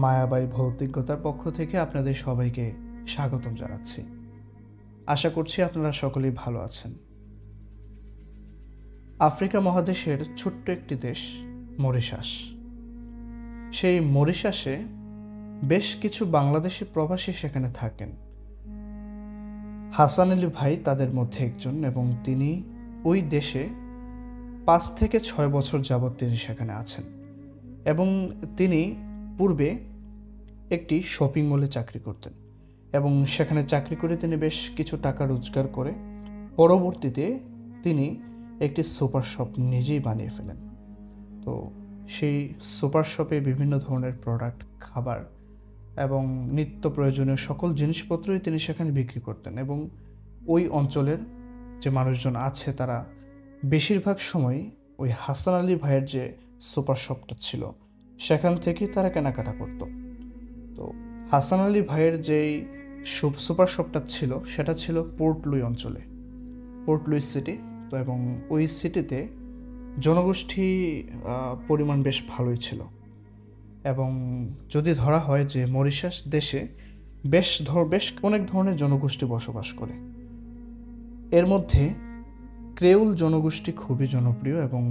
মায়াবাই ভৌতিকতার পক্ষ থেকে আপনাদের সবাইকে স্বাগতম জানাচ্ছি। আশা করছি আপনারা সকলেই ভালো আছেন। আফ্রিকা মহাদেশের ছোট্ট একটি দেশ মরিশাস। সেই মরিশাসে বেশ কিছু বাংলাদেশি প্রবাসী সেখানে থাকেন। হাসান আলী ভাই তাদের মধ্যে একজন, এবং তিনি ওই দেশে 5 থেকে 6 বছর যাবৎ তিনি সেখানে আছেন। এবং তিনি পূর্বে একটি শপিং মলে চাকরি করতেন, এবং সেখানে চাকরি করে তিনি বেশ কিছু টাকা রোজগার করে পরবর্তীতে তিনি একটি সুপার শপ নিজেই বানিয়ে ফেলেন। তো সেই সুপার শপে বিভিন্ন ধরনের প্রোডাক্ট, খাবার এবং নিত্য প্রয়োজনীয় সকল জিনিসপত্রই তিনি সেখানে বিক্রি করতেন। এবং ওই অঞ্চলের যে মানুষজন আছে তারা বেশিরভাগ সময় ওই হাসান আলী ভাইয়ের যে সুপার শপটা ছিল সেখান থেকেই তারা কেনাকাটা করত। তো হাসান আলী ভাইয়ের যেই সুপার শপটা ছিল সেটা ছিল পোর্ট লুই অঞ্চলে, পোর্ট লুই সিটি। তো এবং ওই সিটিতে জনগোষ্ঠী পরিমাণ বেশ ভালোই ছিল। এবং যদি ধরা হয় যে মরিশাস দেশে বেশ অনেক ধরনের জনগোষ্ঠী বসবাস করে, এর মধ্যে ক্রেওল জনগোষ্ঠী খুবই জনপ্রিয়, এবং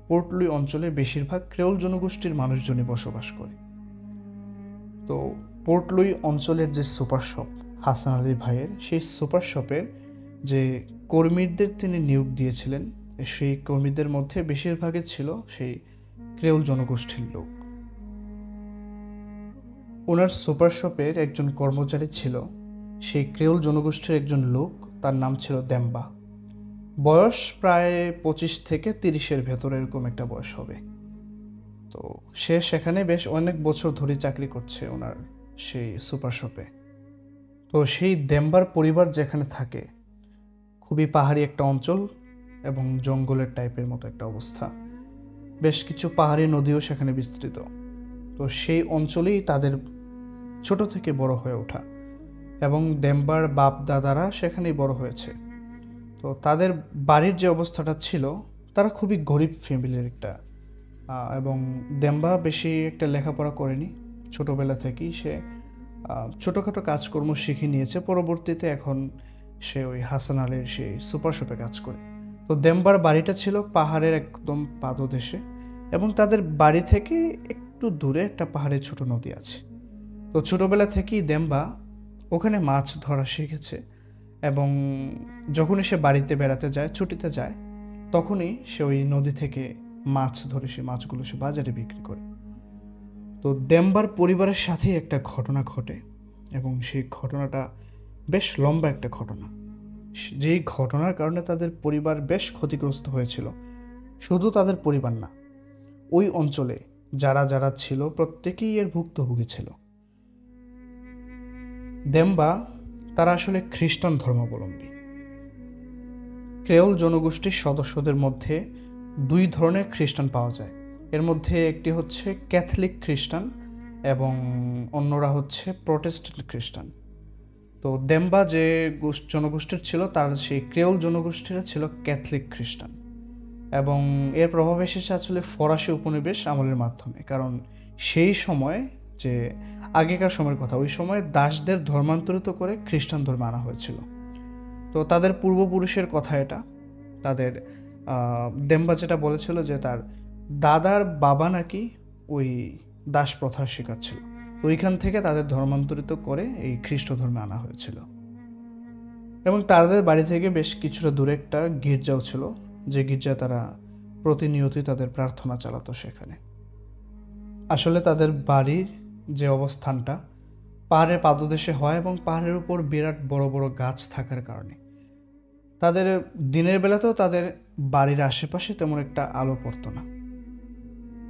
পোর্ট লুই অঞ্চলে বেশিরভাগ ক্রেওল জনগোষ্ঠীর মানুষজনই বসবাস করে। তো পোর্ট লুই অঞ্চলের যে সুপার শপ হাসান আলী ভাইয়ের, সেই সুপার শপের যে কর্মীদের তিনি নিয়োগ দিয়েছিলেন, সেই কর্মীদের মধ্যে বেশিরভাগই ছিল সেই ক্রেওল জনগোষ্ঠীর লোক। ওনার সুপার শপের একজন কর্মচারী ছিল সেই ক্রেওল জনগোষ্ঠীর একজন লোক, তার নাম ছিল দেম্বা। বয়স প্রায় 25 থেকে 30-এর ভেতরে এরকম একটা বয়স হবে। তো সে সেখানে বেশ অনেক বছর ধরে চাকরি করছে ওনার সেই সুপার শপে। তো সেই দেম্বার পরিবার যেখানে থাকে খুবই পাহাড়ি একটা অঞ্চল এবং জঙ্গলের টাইপের মতো একটা অবস্থা। বেশ কিছু পাহাড়ি নদীও সেখানে বিস্তৃত। তো সেই অঞ্চলেই তাদের ছোট থেকে বড় হয়ে ওঠা, এবং দেম্বার বাপ দাদারা সেখানেই বড় হয়েছে। তো তাদের বাড়ির যে অবস্থাটা ছিল, তারা খুবই গরিব ফ্যামিলির একটা, এবং দেম্বা বেশি একটা লেখাপড়া করেনি। ছোটোবেলা থেকেই সে ছোটোখাটো কাজকর্ম শিখে নিয়েছে। পরবর্তীতে এখন সে ওই হাসান আলীর সেই সুপার শপে কাজ করে। তো দেম্বার বাড়িটা ছিল পাহাড়ের একদম পাদদেশে, এবং তাদের বাড়ি থেকে একটু দূরে একটা পাহাড়ের ছোট নদী আছে। তো ছোটোবেলা থেকেই দেম্বা ওখানে মাছ ধরা শিখেছে, এবং যখনই সে বাড়িতে বেড়াতে যায়, ছুটিতে যায়, তখনই সে ওই নদী থেকে মাছ ধরে সে মাছগুলো সে বাজারে বিক্রি করে। তো দেম্বার পরিবারের সাথেই একটা ঘটনা ঘটে, এবং সেই ঘটনাটা বেশ লম্বা একটা ঘটনা। যেই ঘটনার কারণে তাদের পরিবার বেশ ক্ষতিগ্রস্ত হয়েছিল। শুধু তাদের পরিবার না, ওই অঞ্চলে যারা যারা ছিল প্রত্যেকেই এর ভুক্তভোগী ছিল। দেম্বা তারা আসলে খ্রিস্টান ধর্মাবলম্বী। ক্রেওল জনগোষ্ঠীর সদস্যদের মধ্যে 2 ধরনের খ্রিস্টান পাওয়া যায়। এর মধ্যে একটি হচ্ছে ক্যাথলিক খ্রিস্টান, এবং অন্যরা হচ্ছে প্রটেস্ট্যান্ট খ্রিস্টান। তো দেম্বা যে জনগোষ্ঠীর ছিল, তার সেই ক্রেওল জনগোষ্ঠীরা ছিল ক্যাথলিক খ্রিস্টান। এবং এর প্রভাব এসেছে আসলে ফরাসি উপনিবেশ আমলের মাধ্যমে। কারণ সেই সময়, যে আগেকার সময়ের কথা, ওই সময় দাসদের ধর্মান্তরিত করে খ্রিস্টান ধর্মে আনা হয়েছিল। তো তাদের পূর্বপুরুষের কথা এটা। তাদের দেম্বা যেটা বলেছিল যে তার দাদার বাবা নাকি ওই দাস প্রথার শিকার ছিল। ওইখান থেকে তাদের ধর্মান্তরিত করে এই খ্রিস্ট ধর্মে আনা হয়েছিল। এবং তাদের বাড়ি থেকে বেশ কিছুটা দূরে একটা গির্জাও ছিল, যে গির্জায় তারা প্রতিনিয়তই তাদের প্রার্থনা চালাতো সেখানে। আসলে তাদের বাড়ির যে অবস্থানটা পাহাড়ের পাদদেশে হয়, এবং পাহাড়ের উপর বিরাট বড় বড় গাছ থাকার কারণে তাদের দিনের বেলাতেও তাদের বাড়ির আশেপাশে তেমন একটা আলো পড়তো না।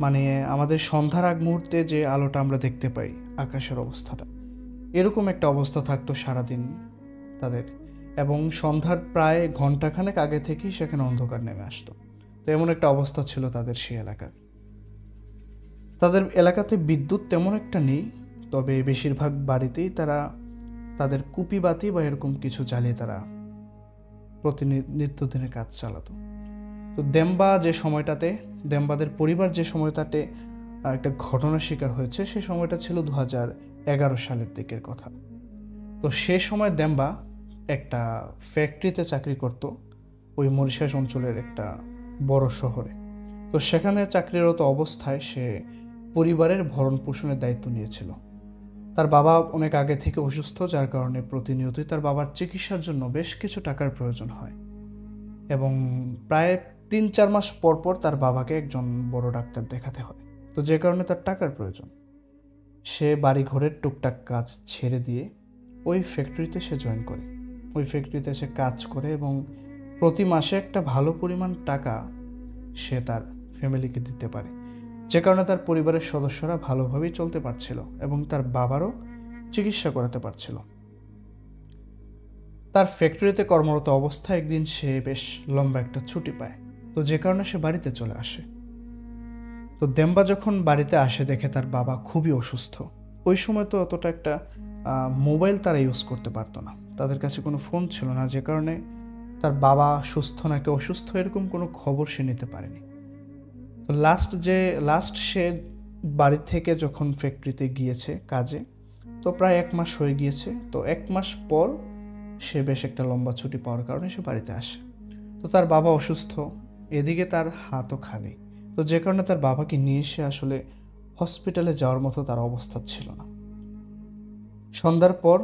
মানে আমাদের সন্ধ্যার আগ মুহূর্তে যে আলোটা আমরা দেখতে পাই আকাশের অবস্থাটা, এরকম একটা অবস্থা থাকতো সারাদিন তাদের। এবং সন্ধ্যার প্রায় ঘণ্টাখানেক আগে থেকেই সেখানে অন্ধকার নেমে আসতো। তো এমন একটা অবস্থা ছিল তাদের সেই এলাকার। তাদের এলাকাতে বিদ্যুৎ তেমন একটা নেই, তবে বেশিরভাগ বাড়িতেই তারা তাদের কুপি বাতি বা এরকম কিছু জ্বালিয়ে তারা নিত্যদিনের কাজ চালাতো। তো দেম্বাদের পরিবার যে সময়টাতে একটা ঘটনার শিকার হয়েছে। সে সময়টা ছিল 2011 সালের দিকের কথা। তো সে সময় দেম্বা একটা ফ্যাক্টরিতে চাকরি করত, ওই মরিশাস অঞ্চলের একটা বড় শহরে। তো সেখানে চাকরিরত অবস্থায় সে পরিবারের ভরণ পোষণের দায়িত্ব নিয়েছিল। তার বাবা অনেক আগে থেকে অসুস্থ, যার কারণে প্রতিনিয়তই তার বাবার চিকিৎসার জন্য বেশ কিছু টাকার প্রয়োজন হয় এবং প্রায় 3-4 মাস পর পর তার বাবাকে একজন বড় ডাক্তার দেখাতে হয়। তো যে কারণে তার টাকার প্রয়োজন, সে বাড়ি ঘরের টুকটাক কাজ ছেড়ে দিয়ে ওই ফ্যাক্টরিতে সে জয়েন করে। ওই ফ্যাক্টরিতে সে কাজ করে এবং প্রতি মাসে একটা ভালো পরিমাণ টাকা সে তার ফ্যামিলিকে দিতে পারে, যে কারণে তার পরিবারের সদস্যরা ভালোভাবেই চলতে পারছিল এবং তার বাবারও চিকিৎসা করাতে পারছিল। তার ফ্যাক্টরিতে কর্মরত অবস্থায় একদিন সে বেশ লম্বা একটা ছুটি পায়, তো যে কারণে সে বাড়িতে চলে আসে। তো দেম্বা যখন বাড়িতে আসে দেখে তার বাবা খুবই অসুস্থ। ওই সময় তো অতটা একটা মোবাইল তারা ইউজ করতে পারতো না, তাদের কাছে কোনো ফোন ছিল না, যে কারণে তার বাবা সুস্থ নাকি অসুস্থ এরকম কোনো খবর সে নিতে পারেনি। তো লাস্ট সে বাড়ি থেকে যখন ফ্যাক্টরিতে গিয়েছে কাজে, তো প্রায় 1 মাস হয়ে গিয়েছে। তো 1 মাস পর সে বেশ একটা লম্বা ছুটি পাওয়ার কারণে সে বাড়িতে আসে। তো তার বাবা অসুস্থ, এদিকে তার হাতও খালি। তো যে কারণে তার বাবাকে নিয়ে এসে আসলে হসপিটালে যাওয়ার মতো তার অবস্থা ছিল না। সন্ধ্যার পর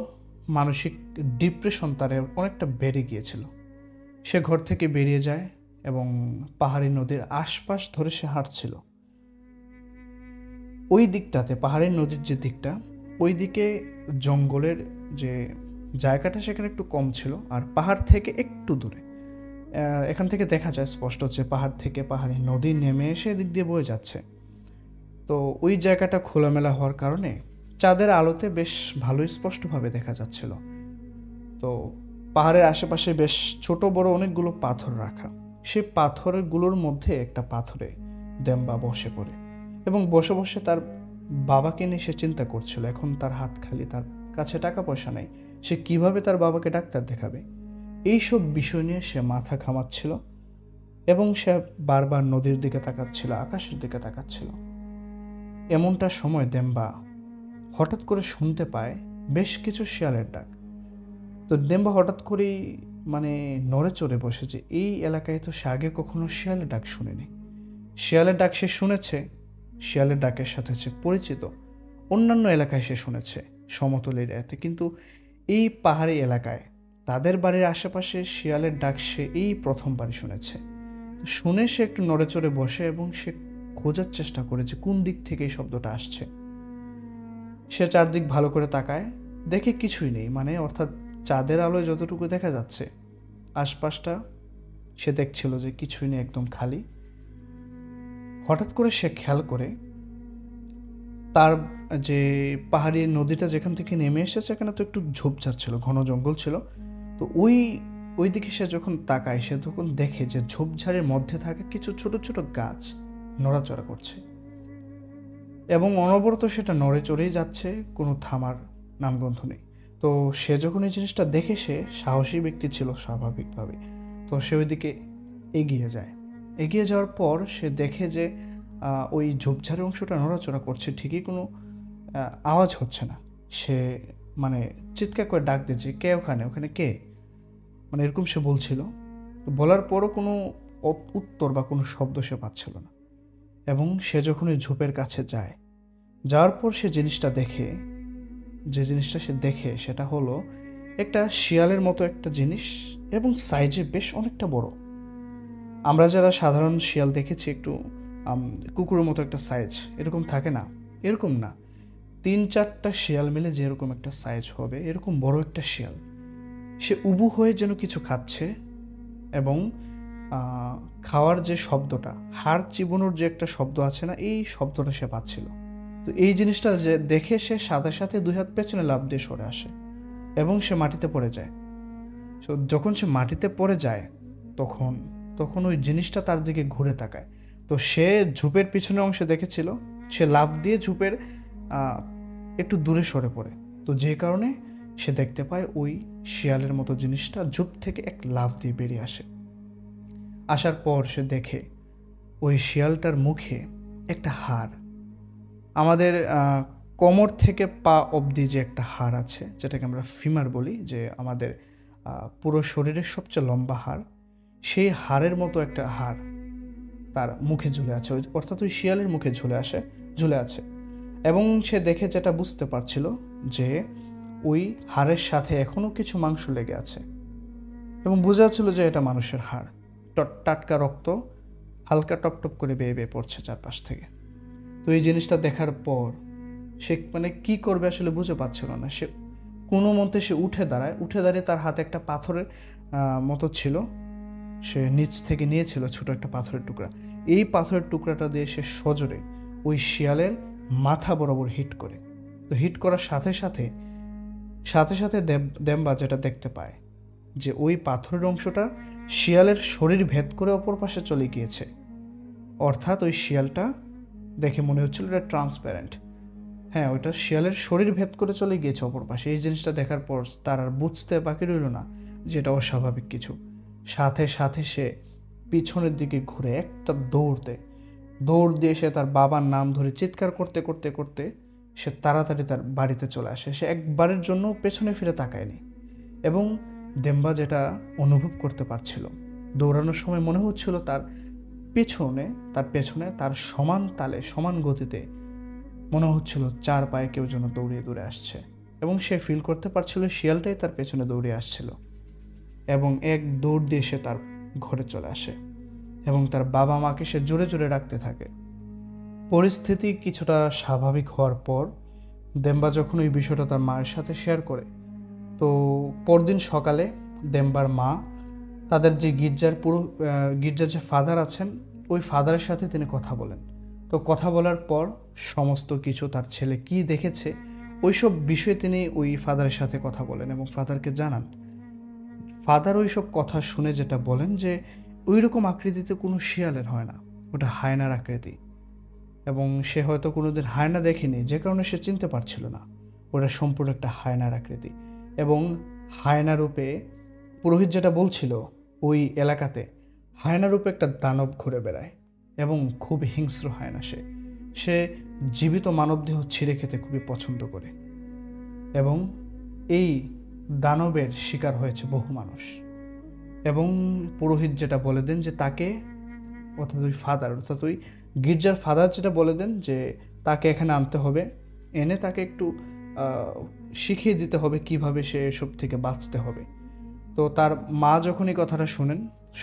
মানসিক ডিপ্রেশন তার অনেকটা বেড়ে গিয়েছিল। সে ঘর থেকে বেরিয়ে যায় এবং পাহাড়ি নদীর আশপাশ ধরে সে হাঁটছিল। ওই দিকটাতে, পাহাড়ি নদীর যে দিকটা, ওই দিকে জঙ্গলের যে জায়গাটা সেখানে একটু কম ছিল, আর পাহাড় থেকে একটু দূরে এখান থেকে দেখা যায় স্পষ্ট যে পাহাড় থেকে পাহাড়ি নদী নেমে এসে দিক দিয়ে বয়ে যাচ্ছে। তো ওই জায়গাটা খোলামেলা হওয়ার কারণে চাঁদের আলোতে বেশ ভালোই স্পষ্টভাবে দেখা যাচ্ছিল। তো পাহাড়ের আশেপাশে বেশ ছোট বড় অনেকগুলো পাথর রাখা। সেই পাথরগুলোর মধ্যে একটা পাথরে দেম্বা বসে পড়ে এবং বসে বসে তার বাবাকে নিয়ে সে চিন্তা করছিল। এখন তার হাত খালি, তার কাছে টাকা পয়সা নেই, সে কিভাবে তার বাবাকে ডাক্তার দেখাবে। এইসব বিষয় নিয়ে সে মাথা ঘামাচ্ছিল এবং সে বারবার নদীর দিকে তাকাচ্ছিল, আকাশের দিকে তাকাচ্ছিল। এমনটা সময় দেম্বা হঠাৎ করে শুনতে পায় বেশ কিছু শিয়ালের ডাক। তো দেম্বা হঠাৎ করেই নড়ে চড়ে বসে, যে এই এলাকায় তো সে আগে কখনো শিয়ালের ডাক শুনেনি। শিয়ালের ডাক সে শুনেছে, শিয়ালের ডাকের সাথে সে পরিচিত, অন্যান্য এলাকায় সে শুনেছে সমতল এরিয়াতে, কিন্তু এই পাহাড়ি এলাকায় তাদের বাড়ির আশেপাশে শিয়ালের ডাক সে এই প্রথমবারই শুনেছে। শুনে সে একটু নড়ে চড়ে বসে এবং সে খোঁজার চেষ্টা করে যে কোন দিক থেকে এই শব্দটা আসছে। সে চারদিক ভালো করে তাকায়, দেখে কিছুই নেই, অর্থাৎ চাঁদের আলোয় যতটুকু দেখা যাচ্ছে আশপাশটা সে দেখছিল যে কিছুই নেই, একদম খালি। হঠাৎ করে সে খেয়াল করে তার যে পাহাড়ি নদীটা যেখান থেকে নেমে এসেছে সেখানে তো একটু ঝোপঝাড় ছিল, ঘন জঙ্গল ছিল। তো ওই দিকে সে যখন তাকায়, সে তখন দেখে যে ঝোপঝাড়ের মধ্যে থাকা কিছু ছোট ছোট গাছ নড়াচড়া করছে এবং অনবরত সেটা নড়ে চড়েই যাচ্ছে, কোনো থামার নামগন্ধ নেই। তো সে যখন এই জিনিসটা দেখে, সে সাহসী ব্যক্তি ছিল স্বাভাবিকভাবে, তো সে ওইদিকে এগিয়ে যায়। এগিয়ে যাওয়ার পর সে দেখে যে ওই ঝোপঝাড়ের অংশটা নড়াচড়া করছে, ঠিকই কোনো আওয়াজ হচ্ছে না। সে চিৎকার করে ডাক দিয়েছে, কে ওখানে, ওখানে কে, এরকম সে বলছিল। বলার পরও কোনো উত্তর বা কোনো শব্দ সে পাচ্ছিল না। এবং সে যখন ওই ঝোপের কাছে যায়, যাওয়ার পর সে জিনিসটা দেখে, যে জিনিসটা সে দেখে সেটা হলো একটা শিয়ালের মতো একটা জিনিস এবং সাইজে বেশ অনেকটা বড়। আমরা যারা সাধারণ শিয়াল দেখেছি, একটু কুকুরের মতো একটা সাইজ এরকম থাকে না, এরকম না, 3-4টা শিয়াল মিলে যেরকম একটা সাইজ হবে এরকম বড় একটা শিয়াল। সে উবু হয়ে যেন কিছু খাচ্ছে এবং খাওয়ার যে শব্দটা, হাড় চিবোনোর যে একটা শব্দ আছে না, এই শব্দটা সে পাচ্ছিল। তো এই জিনিসটা যে দেখে সে সাথে সাথে 2 হাত পেছনে লাফ দিয়ে সরে আসে এবং সে মাটিতে পড়ে যায়। তো যখন সে মাটিতে পড়ে যায় তখন ওই জিনিসটা তার দিকে ঘুরে তাকায়। তো সে ঝোপের পিছনের অংশে দেখেছিল, সে লাফ দিয়ে ঝোপের একটু দূরে সরে পড়ে। তো যে কারণে সে দেখতে পায় ওই শিয়ালের মতো জিনিসটা ঝোপ থেকে এক লাফ দিয়ে বেরিয়ে আসে। আসার পর সে দেখে ওই শিয়ালটার মুখে একটা হাড়, আমাদের কোমর থেকে পা অবধি যে একটা হাড় আছে, যেটাকে আমরা ফিমার বলি, যে আমাদের পুরো শরীরের সবচেয়ে লম্বা হাড়, সেই হাড়ের মতো একটা হাড় তার মুখে ঝুলে আছে, অর্থাৎ ওই শিয়ালের মুখে ঝুলে আছে। এবং সে দেখে যেটা বুঝতে পারছিল যে ওই হাড়ের সাথে এখনও কিছু মাংস লেগে আছে, এবং বোঝা যাচ্ছিল যে এটা মানুষের হাড়। টাটকা রক্ত হালকা টপটপ করে বেয়ে বেয়ে পড়ছে চারপাশ থেকে। তো এই জিনিসটা দেখার পর সে মানে কি করবে আসলে বুঝে পাচ্ছিল না। সে কোনো মতে সে উঠে দাঁড়িয়ে তার হাতে একটা পাথরের মতো ছিল, সে নিচ থেকে নিয়েছিল ছোট একটা পাথরের টুকরা। এই পাথরের টুকরাটা দিয়ে সে সজোরে ওই শিয়ালের মাথা বরাবর হিট করে। তো হিট করার সাথে সাথে দেম্বা যেটা দেখতে পায় যে ওই পাথরের অংশটা শিয়ালের শরীর ভেদ করে অপর পাশে চলে গিয়েছে। অর্থাৎ ওই শিয়ালটা দেখে মনে হচ্ছিল এটা ট্রান্সপারেন্ট। হ্যাঁ, ওইটা শিয়ালের শরীর ভেদ করে চলে গিয়েছে অপর পাশে। এই জিনিসটা দেখার পর তার আর বুঝতে বাকি রইল না যে এটা অস্বাভাবিক কিছু। সাথে সে পিছনের দিকে ঘুরে একটা দৌড় দিয়ে সে তার বাবার নাম ধরে চিৎকার করতে করতে করতে সে তাড়াতাড়ি তার বাড়িতে চলে আসে। সে একবারের জন্য পেছনে ফিরে তাকায়নি। এবং দেম্বা যেটা অনুভব করতে পারছিল, দৌড়ানোর সময় মনে হচ্ছিল তার পেছনে তার সমান তালে সমান গতিতে মনে হচ্ছিল 4 পায়ে কেউ যেন দৌড়ে আসছে। এবং সে ফিল করতে পারছিল শিয়ালটাই তার পেছনে দৌড়ে আসছিল। এবং এক দৌড় দিয়ে সে তার ঘরে চলে আসে এবং তার বাবা মাকে সে জোরে জোরে ডাকতে থাকে। পরিস্থিতি কিছুটা স্বাভাবিক হওয়ার পর দেম্বা যখন ওই বিষয়টা তার মায়ের সাথে শেয়ার করে, তো পরদিন সকালে দেম্বার মা তাদের যে গির্জার যে ফাদার আছেন, ওই ফাদারের সাথে তিনি কথা বলেন। তো কথা বলার পর সমস্ত কিছু তার ছেলে কি দেখেছে ওইসব বিষয়ে তিনি ওই ফাদারের সাথে কথা বলেন এবং ফাদারকে জানান। ফাদার ওইসব কথা শুনে যেটা বলেন যে ওই রকম আকৃতিতে কোনো শিয়ালের হয় না, ওটা হায়নার আকৃতি। এবং সে হয়তো কোনোদিন হায়না দেখেনি, যে কারণে সে চিনতে পারছিল না ওটা সম্পূর্ণ একটা হায়নার আকৃতি। এবং হায়না রূপে পুরোহিত যেটা বলছিল, ওই এলাকাতে হায়না রূপে একটা দানব ঘুরে বেড়ায় এবং খুব হিংস্র হায়না। সে জীবিত মানবদেহ ছিঁড়ে খেতে খুবই পছন্দ করে। এবং এই দানবের শিকার হয়েছে বহু মানুষ। এবং পুরোহিত যেটা বলে দেন যে তাকে, অর্থাৎ ওই গির্জার ফাদার যেটা বলে দেন যে তাকে এখানে আনতে হবে, এনে তাকে একটু শিখিয়ে দিতে হবে কিভাবে সে এসব থেকে বাঁচতে হবে। তো তার মা যখন এই কথাটা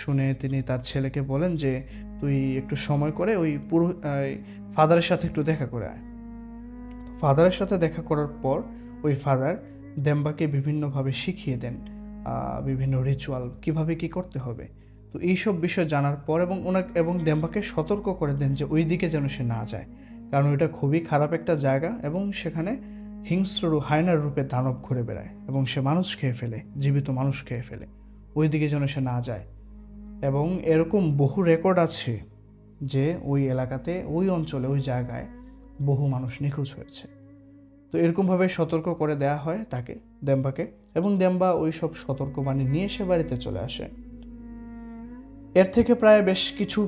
শুনে তিনি তার ছেলেকে বলেন যে তুই একটু সময় করে ওই ফাদারের সাথে একটু দেখা করে আয়। ফাদারের সাথে দেখা করার পর ওই ফাদার দেম্বাকে বিভিন্নভাবে শিখিয়ে দেন বিভিন্ন রিচুয়াল কিভাবে কি করতে হবে। তো এইসব বিষয় জানার পর এবং দেম্বাকে সতর্ক করে দেন যে ওই দিকে যেন সে না যায়, কারণ ওইটা খুবই খারাপ একটা জায়গা এবং সেখানে হিংস্র হায়নার রূপে দানব ঘুরে বেড়ায় এবং সে জীবিত মানুষ খেয়ে ফেলে। ওই দিকে যেন সে না যায়। এবং এরকম বহু রেকর্ড আছে যে ওই এলাকাতে, ওই অঞ্চলে, ওই জায়গায় বহু মানুষ নিখোঁজ হয়েছে। তো এরকমভাবে সতর্ক করে দেয়া হয় দেম্বাকে, এবং দেম্বা ওই সব সতর্কবাণী নিয়ে সে বাড়িতে চলে আসে। এর থেকে প্রায় বেশ কিছু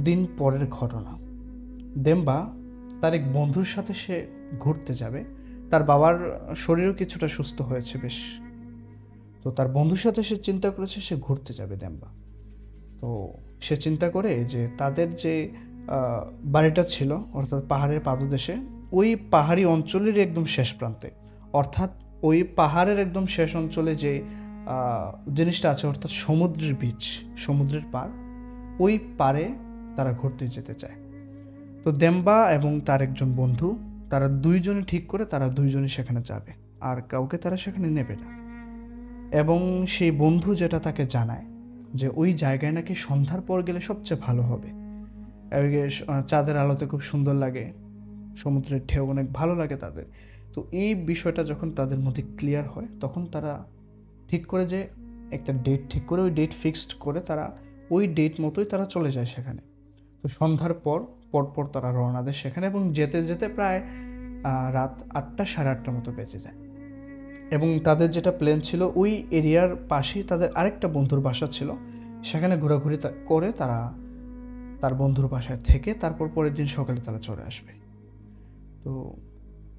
দিন পরের ঘটনা। দেম্বা তার এক বন্ধুর সাথে সে ঘুরতে যাবে। তার বাবার শরীরও কিছুটা সুস্থ হয়েছে বেশ। তো তার বন্ধুর সাথে সে চিন্তা করেছে সে ঘুরতে যাবে দেম্বা। তো সে চিন্তা করে যে তাদের যে বাড়িটা ছিল, অর্থাৎ পাহাড়ের পাদদেশে, ওই পাহাড়ি অঞ্চলের একদম শেষ প্রান্তে, অর্থাৎ ওই পাহাড়ের একদম শেষ অঞ্চলে যে জিনিসটা আছে, অর্থাৎ সমুদ্রের পাড়, ওই পাড়ে তারা ঘুরতে যেতে চায়। তো দেম্বা এবং তার একজন বন্ধু, তারা দুইজনে ঠিক করে তারা দুইজনে সেখানে যাবে, আর কাউকে তারা সেখানে নেবে না। এবং সেই বন্ধু যেটা তাকে জানায় যে ওই জায়গায় নাকি সন্ধ্যার পর গেলে সবচেয়ে ভালো হবে, চাঁদের আলোতে খুব সুন্দর লাগে, সমুদ্রের ঢেউ অনেক ভালো লাগে তাদের। তো এই বিষয়টা যখন তাদের মধ্যে ক্লিয়ার হয়, তখন তারা ঠিক করে যে একটা ডেট ঠিক করে, ওই ডেট ফিক্সড করে তারা ওই ডেট মতোই তারা চলে যায় সেখানে। তো সন্ধ্যার পর তারা রওনা দেয় সেখানে, এবং যেতে যেতে প্রায় রাত 8টা, সাড়ে 8টার মতো বেঁচে যায়। এবং তাদের যেটা প্ল্যান ছিল, ওই এরিয়ার পাশেই তাদের আরেকটা বন্ধুর বাসা ছিল, সেখানে ঘোরাঘুরি করে তারা তার বন্ধুর বাসায় থেকে তারপর পরের দিন সকালে তারা চলে আসবে। তো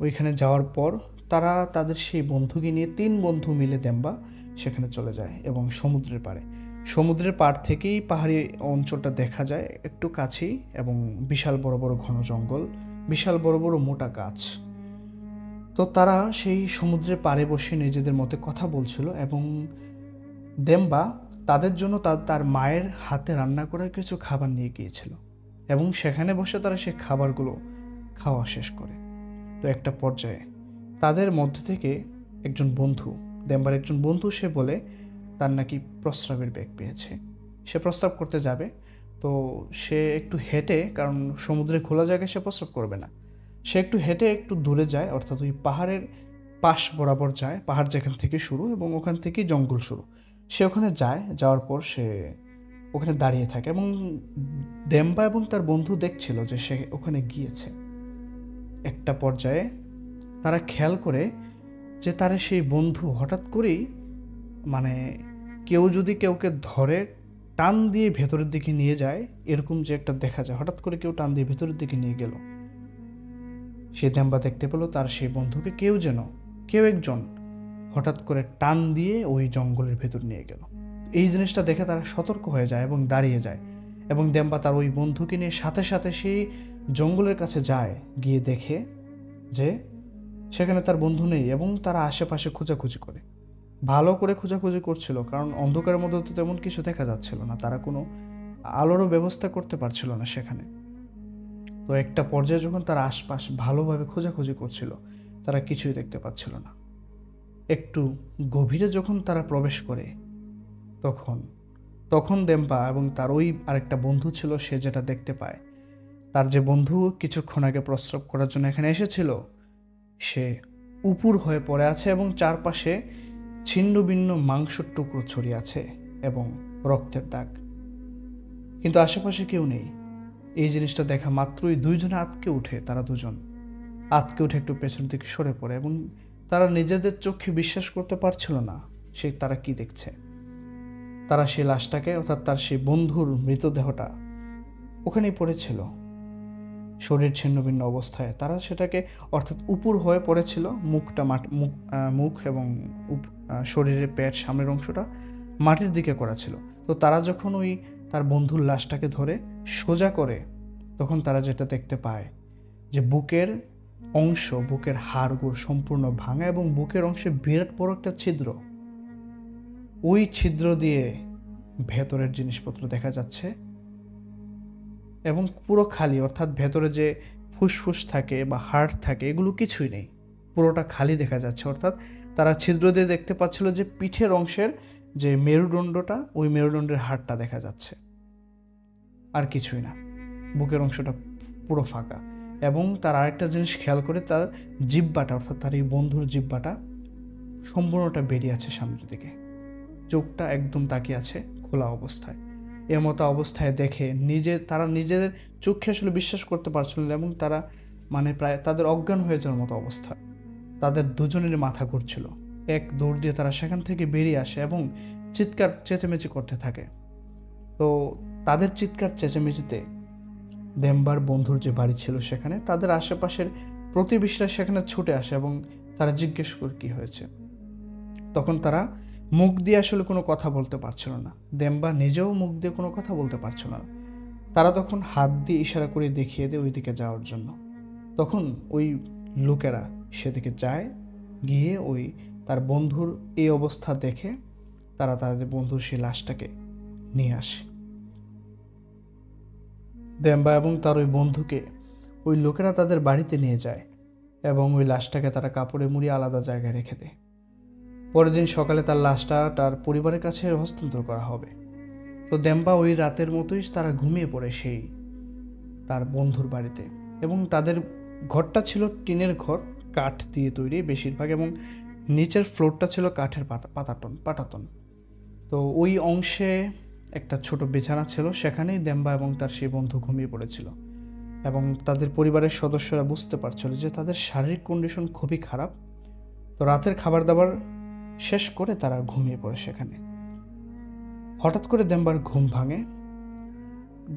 ওইখানে যাওয়ার পর তারা তাদের সেই বন্ধুকে নিয়ে 3 বন্ধু মিলে দেম্বা সেখানে চলে যায় এবং সমুদ্রের পাড় থেকেই পাহাড়ি অঞ্চলটা দেখা যায় একটু কাছেই, এবং বিশাল বড় বড় ঘন জঙ্গল, বিশাল বড় বড় মোটা গাছ। তো তারা সেই সমুদ্রের পাড়ে বসে নিজেদের মধ্যে কথা বলছিল, এবং দেম্বা তাদের জন্য তার মায়ের হাতে রান্না করা কিছু খাবার নিয়ে গিয়েছিল, এবং সেখানে বসে তারা সেই খাবারগুলো খাওয়া শেষ করে। তো একটা পর্যায়ে তাদের মধ্যে থেকে দেম্বার একজন বন্ধু সে বলে তার নাকি প্রস্রাবের বেগ পেয়েছে, সে প্রস্রাব করতে যাবে। তো সে একটু হেঁটে, কারণ সমুদ্রে খোলা জায়গায় সে প্রস্রাব করবে না, সে একটু হেঁটে একটু দূরে যায়, অর্থাৎ ওই পাহাড়ের পাশ বরাবর যায়, পাহাড় যেখান থেকে শুরু এবং ওখান থেকেই জঙ্গল শুরু। সে ওখানে যাওয়ার পর সে ওখানে দাঁড়িয়ে থাকে, এবং দেম্বা এবং তার বন্ধু দেখছিল যে সে ওখানে গিয়েছে। একটা পর্যায়ে তারা খেয়াল করে যে তার সেই বন্ধু হঠাৎ করেই, মানে কেউ যদি কাউকে ধরে টান দিয়ে ভেতরের দিকে নিয়ে যায়, এরকম যে একটা দেখা যায়, হঠাৎ করে কেউ টান দিয়ে ভেতরের দিকে নিয়ে গেল। সে দেম্বা দেখতে পেল তার সেই বন্ধুকে কেউ একজন হঠাৎ করে টান দিয়ে ওই জঙ্গলের ভেতর নিয়ে গেল। এই জিনিসটা দেখে তারা সতর্ক হয়ে যায় এবং দাঁড়িয়ে যায়, এবং দেম্বা তার ওই বন্ধুকে নিয়ে সাথে সাথে সেই জঙ্গলের কাছে যায়, গিয়ে দেখে যে সেখানে তার বন্ধু নেই, এবং তারা আশেপাশে খোঁজাখুঁজি করে, ভালো করে খোঁজাখুঁজি করছিল, কারণ অন্ধকারের মধ্যে তো তেমন কিছু দেখা যাচ্ছিল না, তারা কোনো আলোরও ব্যবস্থা করতে পারছিল না সেখানে। তো একটা পর্যায়ে যখন তারা আশপাশ ভালোভাবে খোঁজাখুঁজি করছিল, তারা কিছুই দেখতে পাচ্ছিল না। একটু গভীরে যখন তারা প্রবেশ করে, তখন দেম্বা এবং তার ওই আরেকটা বন্ধু ছিল, সে যেটা দেখতে পায়, তার যে বন্ধু কিছুক্ষণ আগে প্রস্রাব করার জন্য এখানে এসেছিল, সে উপুর হয়ে পড়ে আছে, এবং চারপাশে ছিন্ন ভিন্ন মাংসের টুকরো ছড়িয়ে আছে এবং রক্তের দাগ, কিন্তু আশেপাশে কেউ নেই। এই জিনিসটা দেখা মাত্রই দুইজনে তারা দুজন আতকে উঠে একটু পেছন দিকে সরে পড়ে, এবং তারা নিজেদের চোখে বিশ্বাস করতে পারছিল না তারা কি দেখছে। তারা সেই লাশটাকে, অর্থাৎ তার সেই বন্ধুর মৃতদেহটা ওখানেই পড়েছিল, শরীর ছিন্ন ভিন্ন অবস্থায়। তারা সেটাকে, অর্থাৎ উপুর হয়ে পড়েছিল, মুখ এবং শরীরের পেট, সামনের অংশটা মাটির দিকে করা ছিল। তো তারা যখন ওই তার বন্ধুর লাশটাকে ধরে সোজা করে, তখন তারা যেটা দেখতে পায় যে বুকের হাড়গুড় সম্পূর্ণ ভাঙা, এবং বুকের অংশে বিরাট বড় একটা ছিদ্র। ওই ছিদ্র দিয়ে ভেতরের জিনিসপত্র দেখা যাচ্ছে, এবং পুরো খালি, অর্থাৎ ভেতরে যে ফুসফুস থাকে বা হার্ট থাকে, এগুলো কিছুই নেই, পুরোটা খালি দেখা যাচ্ছে। অর্থাৎ তারা ছিদ্র দিয়ে দেখতে পাচ্ছিল যে পিঠের অংশের যে মেরুদণ্ডটা, ওই মেরুদণ্ডের হাড়টা দেখা যাচ্ছে, আর কিছুই না, বুকের অংশটা পুরো ফাঁকা। এবং তার আরেকটা জিনিস খেয়াল করে, তার জিহ্বাটা, অর্থাৎ তার এই বন্ধুর জিহ্বাটা সম্পূর্ণটা বেরিয়ে আছে সামনের দিকে, চোখটা একদম তাকিয়ে আছে খোলা অবস্থায়। এর মতো অবস্থায় দেখে তারা নিজেদের চোখে আসলে বিশ্বাস করতে পারছিল না, এবং তারা প্রায় তাদের অজ্ঞান হয়ে যাওয়ার মতো অবস্থা। তাদের দুজনের মাথা ঘুরছিল। এক দৌড় দিয়ে তারা সেখান থেকে বেরিয়ে আসে এবং চিৎকার চেঁচামেচি করতে থাকে। তো তাদের চিৎকার চেঁচামেচিতে দেম্বার বন্ধুর যে বাড়ি ছিল সেখানে, তাদের আশেপাশের প্রতিবেশীরা সেখানে ছুটে আসে, এবং তারা জিজ্ঞেস করে কি হয়েছে। তখন তারা মুখ দিয়ে আসলে কোনো কথা বলতে পারছিল না, দেম্বা নিজেও মুখ দিয়ে কোনো কথা বলতে পারছিল না। তারা তখন হাত দিয়ে ইশারা করে দেখিয়ে দেয় ওই দিকে যাওয়ার জন্য। তখন ওই লোকেরা সেদিকে যায়, গিয়ে ওই তার বন্ধুর এই অবস্থা দেখে তারা তাদের বন্ধুর সেই লাশটাকে নিয়ে আসে। দেম্বা এবং তার ওই বন্ধুকে ওই লোকেরা তাদের বাড়িতে নিয়ে যায়, এবং ওই লাশটাকে তারা কাপড়ে মুড়িয়ে আলাদা জায়গায় রেখে দেয়। পরের দিন সকালে তার লাশটা তার পরিবারের কাছে হস্তান্তর করা হবে। তো দেম্বা ওই রাতের মতোই তারা ঘুমিয়ে পড়ে সেই তার বন্ধুর বাড়িতে, এবং তাদের ঘরটা ছিল টিনের ঘর, কাঠ দিয়ে তৈরি বেশিরভাগ, এবং নিচের ফ্লোরটা ছিল কাঠের পাটাতন। তো ওই অংশে একটা ছোট বিছানা ছিল, সেখানেই দেম্বা এবং তার সেই বন্ধু ঘুমিয়ে পড়েছিল, এবং তাদের পরিবারের সদস্যরা বুঝতে পারছিল যে তাদের শারীরিক কন্ডিশন খুবই খারাপ। তো রাতের খাবার দাবার শেষ করে তারা ঘুমিয়ে পড়ে সেখানে। হঠাৎ করে দেম্বার ঘুম ভাঙে,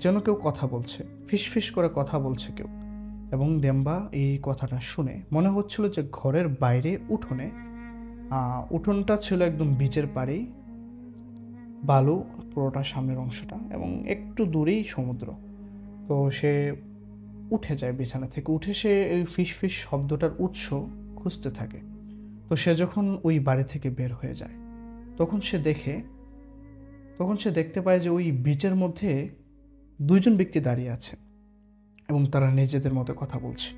যেন কেউ কথা বলছে, ফিসফিস করে কথা বলছে কেউ, এবং দেম্বা এই কথাটা শুনে মনে হচ্ছিল যে ঘরের বাইরে উঠোনটা ছিল একদম বিচের পাড়েই, বালু পুরোটা সামনের অংশটা, এবং একটু দূরেই সমুদ্র। তো সে উঠে যায়, বিছানা থেকে উঠে সে এই ফিস ফিস শব্দটার উৎস খুঁজতে থাকে। তো সে যখন ওই বাড়ি থেকে বের হয়ে যায় তখন সে দেখতে পায় যে ওই বিচের মধ্যে দুইজন ব্যক্তি দাঁড়িয়ে আছে এবং তারা নিজেদের মতো কথা বলছে।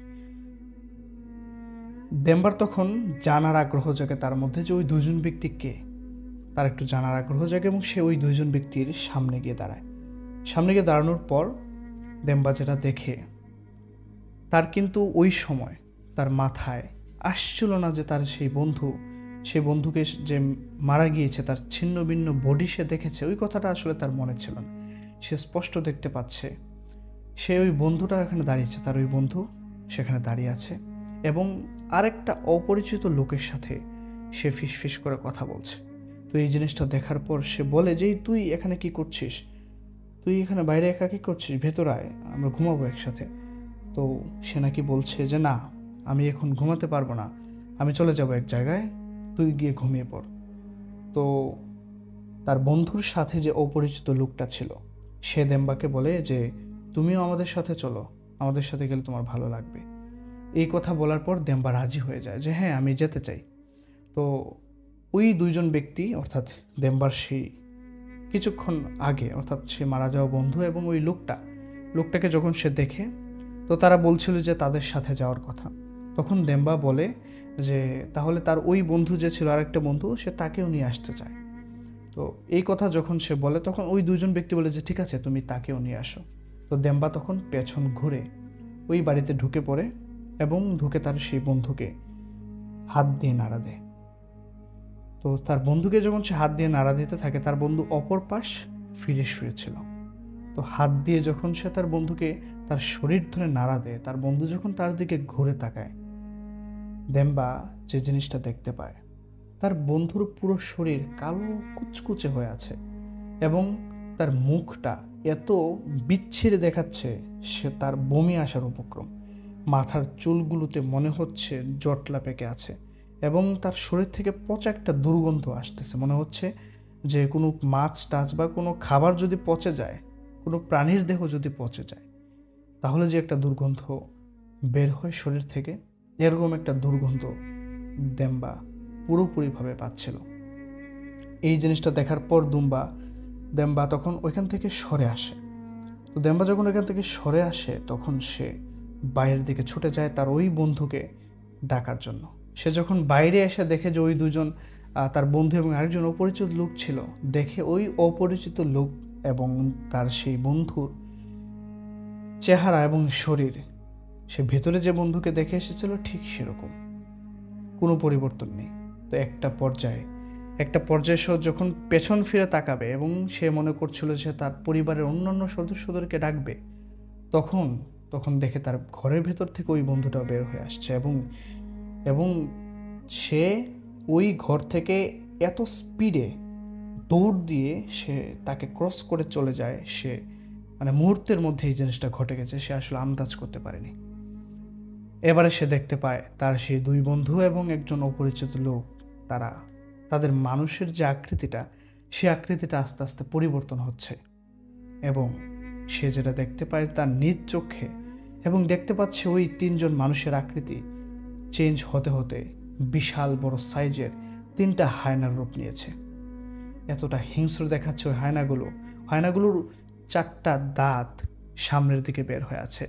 দেম্বার তখন জানার আগ্রহ জাগে তার মধ্যে যে ওই দুইজন ব্যক্তি কে, তার একটু জানার আগ্রহ জাগে এবং সে ওই দুইজন ব্যক্তির সামনে গিয়ে দাঁড়ায়। সামনে গিয়ে দাঁড়ানোর পর দেম্বা যেটা দেখে, তার কিন্তু ওই সময় তার মাথায় আসছিল না যে তার সেই বন্ধুকে যে মারা গিয়েছে, তার ছিন্ন ভিন্ন বডি সে দেখেছে, ওই কথাটা আসলে তার মনে ছিল না। সে স্পষ্ট দেখতে পাচ্ছে সে ওই বন্ধুটা এখানে দাঁড়িয়েছে, তার ওই বন্ধু সেখানে দাঁড়িয়ে আছে এবং আরেকটা অপরিচিত লোকের সাথে সে ফিসফিস করে কথা বলছে। তো এই জিনিসটা দেখার পর সে বলে যে তুই এখানে কি করছিস, তুই এখানে বাইরে একা কি করছিস, ভেতরে আয়, আমরা ঘুমাবো একসাথে। তো সে নাকি বলছে যে না, আমি এখন ঘুমাতে পারবো না, আমি চলে যাব এক জায়গায়, তুই গিয়ে ঘুমিয়ে পড়। তো তার বন্ধুর সাথে যে অপরিচিত লোকটা ছিল সে দেম্বাকে বলে যে তুমিও আমাদের সাথে চলো, আমাদের সাথে গেলে তোমার ভালো লাগবে। এই কথা বলার পর দেম্বা রাজি হয়ে যায় যে হ্যাঁ, আমি যেতে চাই। তো ওই দুইজন ব্যক্তি, অর্থাৎ দেম্বার সেই কিছুক্ষণ আগে, অর্থাৎ সে মারা যাওয়া বন্ধু এবং ওই লোকটাকে যখন সে দেখে, তো তারা বলছিল যে তাদের সাথে যাওয়ার কথা। তখন দেম্বা বলে যে তাহলে তার ওই বন্ধু যে ছিল, আরেকটা বন্ধু, সে তাকেও নিয়ে আসতে চায়। তো এই কথা যখন সে বলে তখন ওই দুইজন ব্যক্তি বলে যে ঠিক আছে, তুমি তাকেও নিয়ে আসো। তো দেম্বা তখন পেছন ঘুরে ওই বাড়িতে ঢুকে পড়ে এবং ঢুকে তার সেই বন্ধুকে হাত দিয়ে নাড়া দেয়। তো তার বন্ধুকে যখন সে হাত দিয়ে নাড়া দিতে থাকে, তার বন্ধু অপর পাশ ফিরে শুয়েছিল। তো হাত দিয়ে যখন সে তার বন্ধুকে তার শরীর ধরে নাড়া দেয়, তার বন্ধু যখন তার দিকে ঘুরে তাকায়, দেম্বা যে জিনিসটা দেখতে পায়, তার বন্ধুর পুরো শরীর কালো কুচকুচে হয়ে আছে এবং তার মুখটা এত বিচ্ছিরি দেখাচ্ছে সে তার বমি আসার উপক্রম। মাথার চুলগুলোতে মনে হচ্ছে জটলা পেকে আছে এবং তার শরীর থেকে পচা একটা দুর্গন্ধ আসতেছে। মনে হচ্ছে যে কোনো মাছ টাছ বা কোনো খাবার যদি পচে যায়, কোনো প্রাণীর দেহ যদি পচে যায়, তাহলে যে একটা দুর্গন্ধ বের হয় শরীর থেকে, এরকম একটা দুর্গন্ধ দেম্বা পুরোপুরিভাবে পাচ্ছিল। এই জিনিসটা দেখার পর দেম্বা তখন ওইখান থেকে সরে আসে। তো দেম্বা যখন ওইখান থেকে সরে আসে তখন সে বাইরের দিকে ছুটে যায় তার ওই বন্ধুকে ডাকার জন্য। সে যখন বাইরে এসে দেখে যে ওই দুজন, তার বন্ধু এবং আরেকজন অপরিচিত লোক ছিল, দেখে ওই অপরিচিত লোক এবং তার সেই বন্ধুর চেহারা এবং শরীর, সে ভেতরে যে বন্ধুকে দেখে এসেছিল ঠিক সেরকম, কোনো পরিবর্তন নেই। তো একটা পর্যায়ে সে যখন পেছন ফিরে তাকাবে এবং সে মনে করছিল যে তার পরিবারের অন্যান্য সদস্যদেরকে ডাকবে, তখন দেখে তার ঘরের ভেতর থেকে ওই বন্ধুটা বের হয়ে আসছে এবং সে ওই ঘর থেকে এত স্পিডে দৌড় দিয়ে সে তাকে ক্রস করে চলে যায়। সে মানে মুহূর্তের মধ্যে এই জিনিসটা ঘটে গেছে, সে আসলে আন্দাজ করতে পারেনি। এবারে সে দেখতে পায় তার সেই দুই বন্ধু এবং একজন অপরিচিত লোক, তাদের মানুষের যে আকৃতিটা, সে আকৃতিটা আস্তে আস্তে পরিবর্তন হচ্ছে এবং সে যেটা দেখতে পায় তার নিজ চোখে, এবং দেখতে পাচ্ছে ওই তিনজন মানুষের আকৃতি চেঞ্জ হতে হতে বিশাল বড় সাইজের তিনটা হায়নার রূপ নিয়েছে। এতটা হিংস্র দেখাচ্ছে ওই হায়নাগুলোর চারটা দাঁত সামনের দিকে বের হয়ে আছে,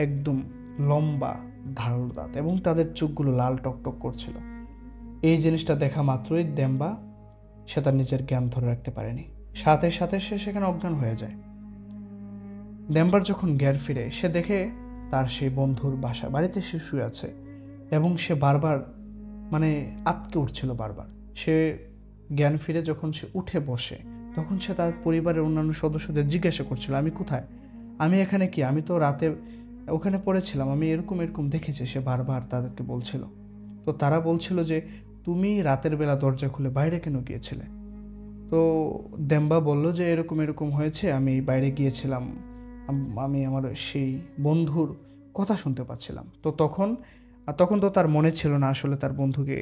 একদম লম্বা ধারালো দাঁত, এবং তাদের চোখগুলো লাল টকটক করছিল। এই জিনিসটা দেখা মাত্রই দেম্বা সে তার নিজের জ্ঞান ধরে রাখতে পারেনি, সাথে সাথে সে সেখানে অজ্ঞান হয়ে যায়। দেম্বার যখন জ্ঞান ফিরে, সে দেখে তার সেই বন্ধুর বাড়িতে সে শুয়ে আছে এবং সে বারবার আটকে উঠছিল বারবার। সে জ্ঞান ফিরে যখন সে উঠে বসে, তখন সে তার পরিবারের অন্যান্য সদস্যদের জিজ্ঞাসা করছিল, আমি কোথায়, আমি এখানে কি, আমি তো রাতে ওখানে পড়েছিলাম, আমি এরকম দেখেছি। সে বারবার তাদেরকে বলছিল। তো তারা বলছিল যে তুমি রাতের বেলা দরজা খুলে বাইরে কেন গিয়েছিলে? তো দেম্বা বলল যে এরকম হয়েছে, আমি বাইরে গিয়েছিলাম, আমি আমার সেই বন্ধুর কথা শুনতে পাচ্ছিলাম। তো তখন তো তার মনে ছিল না আসলে তার বন্ধুকে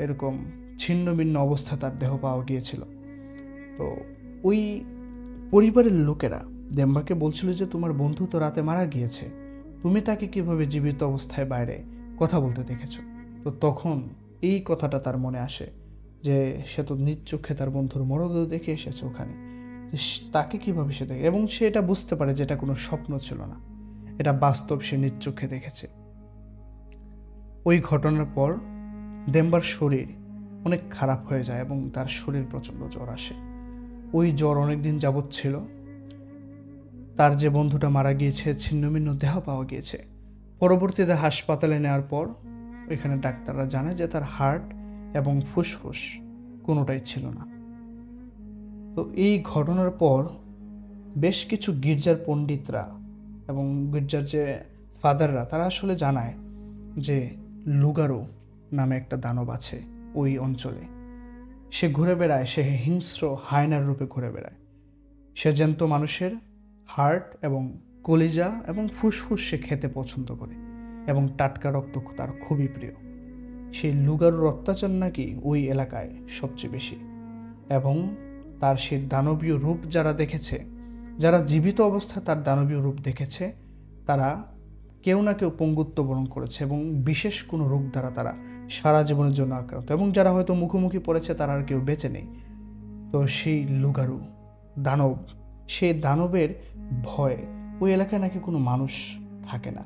এরকম ছিন্ন ভিন্ন অবস্থায় তার দেহ পাওয়া গিয়েছিল। তো ওই পরিবারের লোকেরা দেম্বাকে বলছিল যে তোমার বন্ধু তো রাতে মারা গিয়েছে, তুমি তাকে কিভাবে জীবিত অবস্থায় বাইরে কথা বলতে দেখেছো? তো তখন এই কথাটা তার মনে আসে যে সে তো নিজ চোখে তার বন্ধুর মরদেহ দেখে এসেছে ওখানে, তাকে কিভাবে সে দেখে, এবং সে এটা বুঝতে পারে যে এটা কোনো স্বপ্ন ছিল না, এটা বাস্তব, সে নিজ চোখে দেখেছে। ওই ঘটনার পর দেম্বার শরীর অনেক খারাপ হয়ে যায় এবং তার শরীর প্রচণ্ড জ্বর আসে। ওই জ্বর অনেক দিন যাবৎ ছিল। তার যে বন্ধুটা মারা গিয়েছে, ছিন্নভিন্ন দেহ পাওয়া গিয়েছে। পরবর্তীতে হাসপাতালে নেওয়ার পর ওইখানে ডাক্তাররা জানে যে তার হার্ট এবং ফুসফুস কোনোটাই ছিল না। তো এই ঘটনার পর বেশ কিছু গির্জার পণ্ডিতরা এবং গির্জার যে ফাদাররা তারা আসলে জানায় যে লুগারো নামে একটা দানব আছে ওই অঞ্চলে। সে ঘুরে বেড়ায়, সে হিংস্র হায়নার রূপে ঘুরে বেড়ায়। সে জ্যান্ত মানুষের হার্ট এবং কলিজা এবং ফুসফুস সে খেতে পছন্দ করে এবং টাটকা রক্ত তার খুবই প্রিয়। সেই লুগারুর অত্যাচার নাকি ওই এলাকায় সবচেয়ে বেশি, এবং তার সেই দানবীয় রূপ যারা দেখেছে, যারা জীবিত অবস্থায় তার দানবীয় রূপ দেখেছে, তারা কেউ না কেউ পঙ্গুত্ব বরণ করেছে এবং বিশেষ কোনো রোগ দ্বারা তারা সারা জীবনের জন্য আক্রান্ত, এবং যারা হয়তো মুখোমুখি পড়েছে তারা আর কেউ বেঁচে নেই। তো সেই লুগারু দানব, সেই দানবের ভয়ে ওই এলাকায় নাকি কোনো মানুষ থাকে না।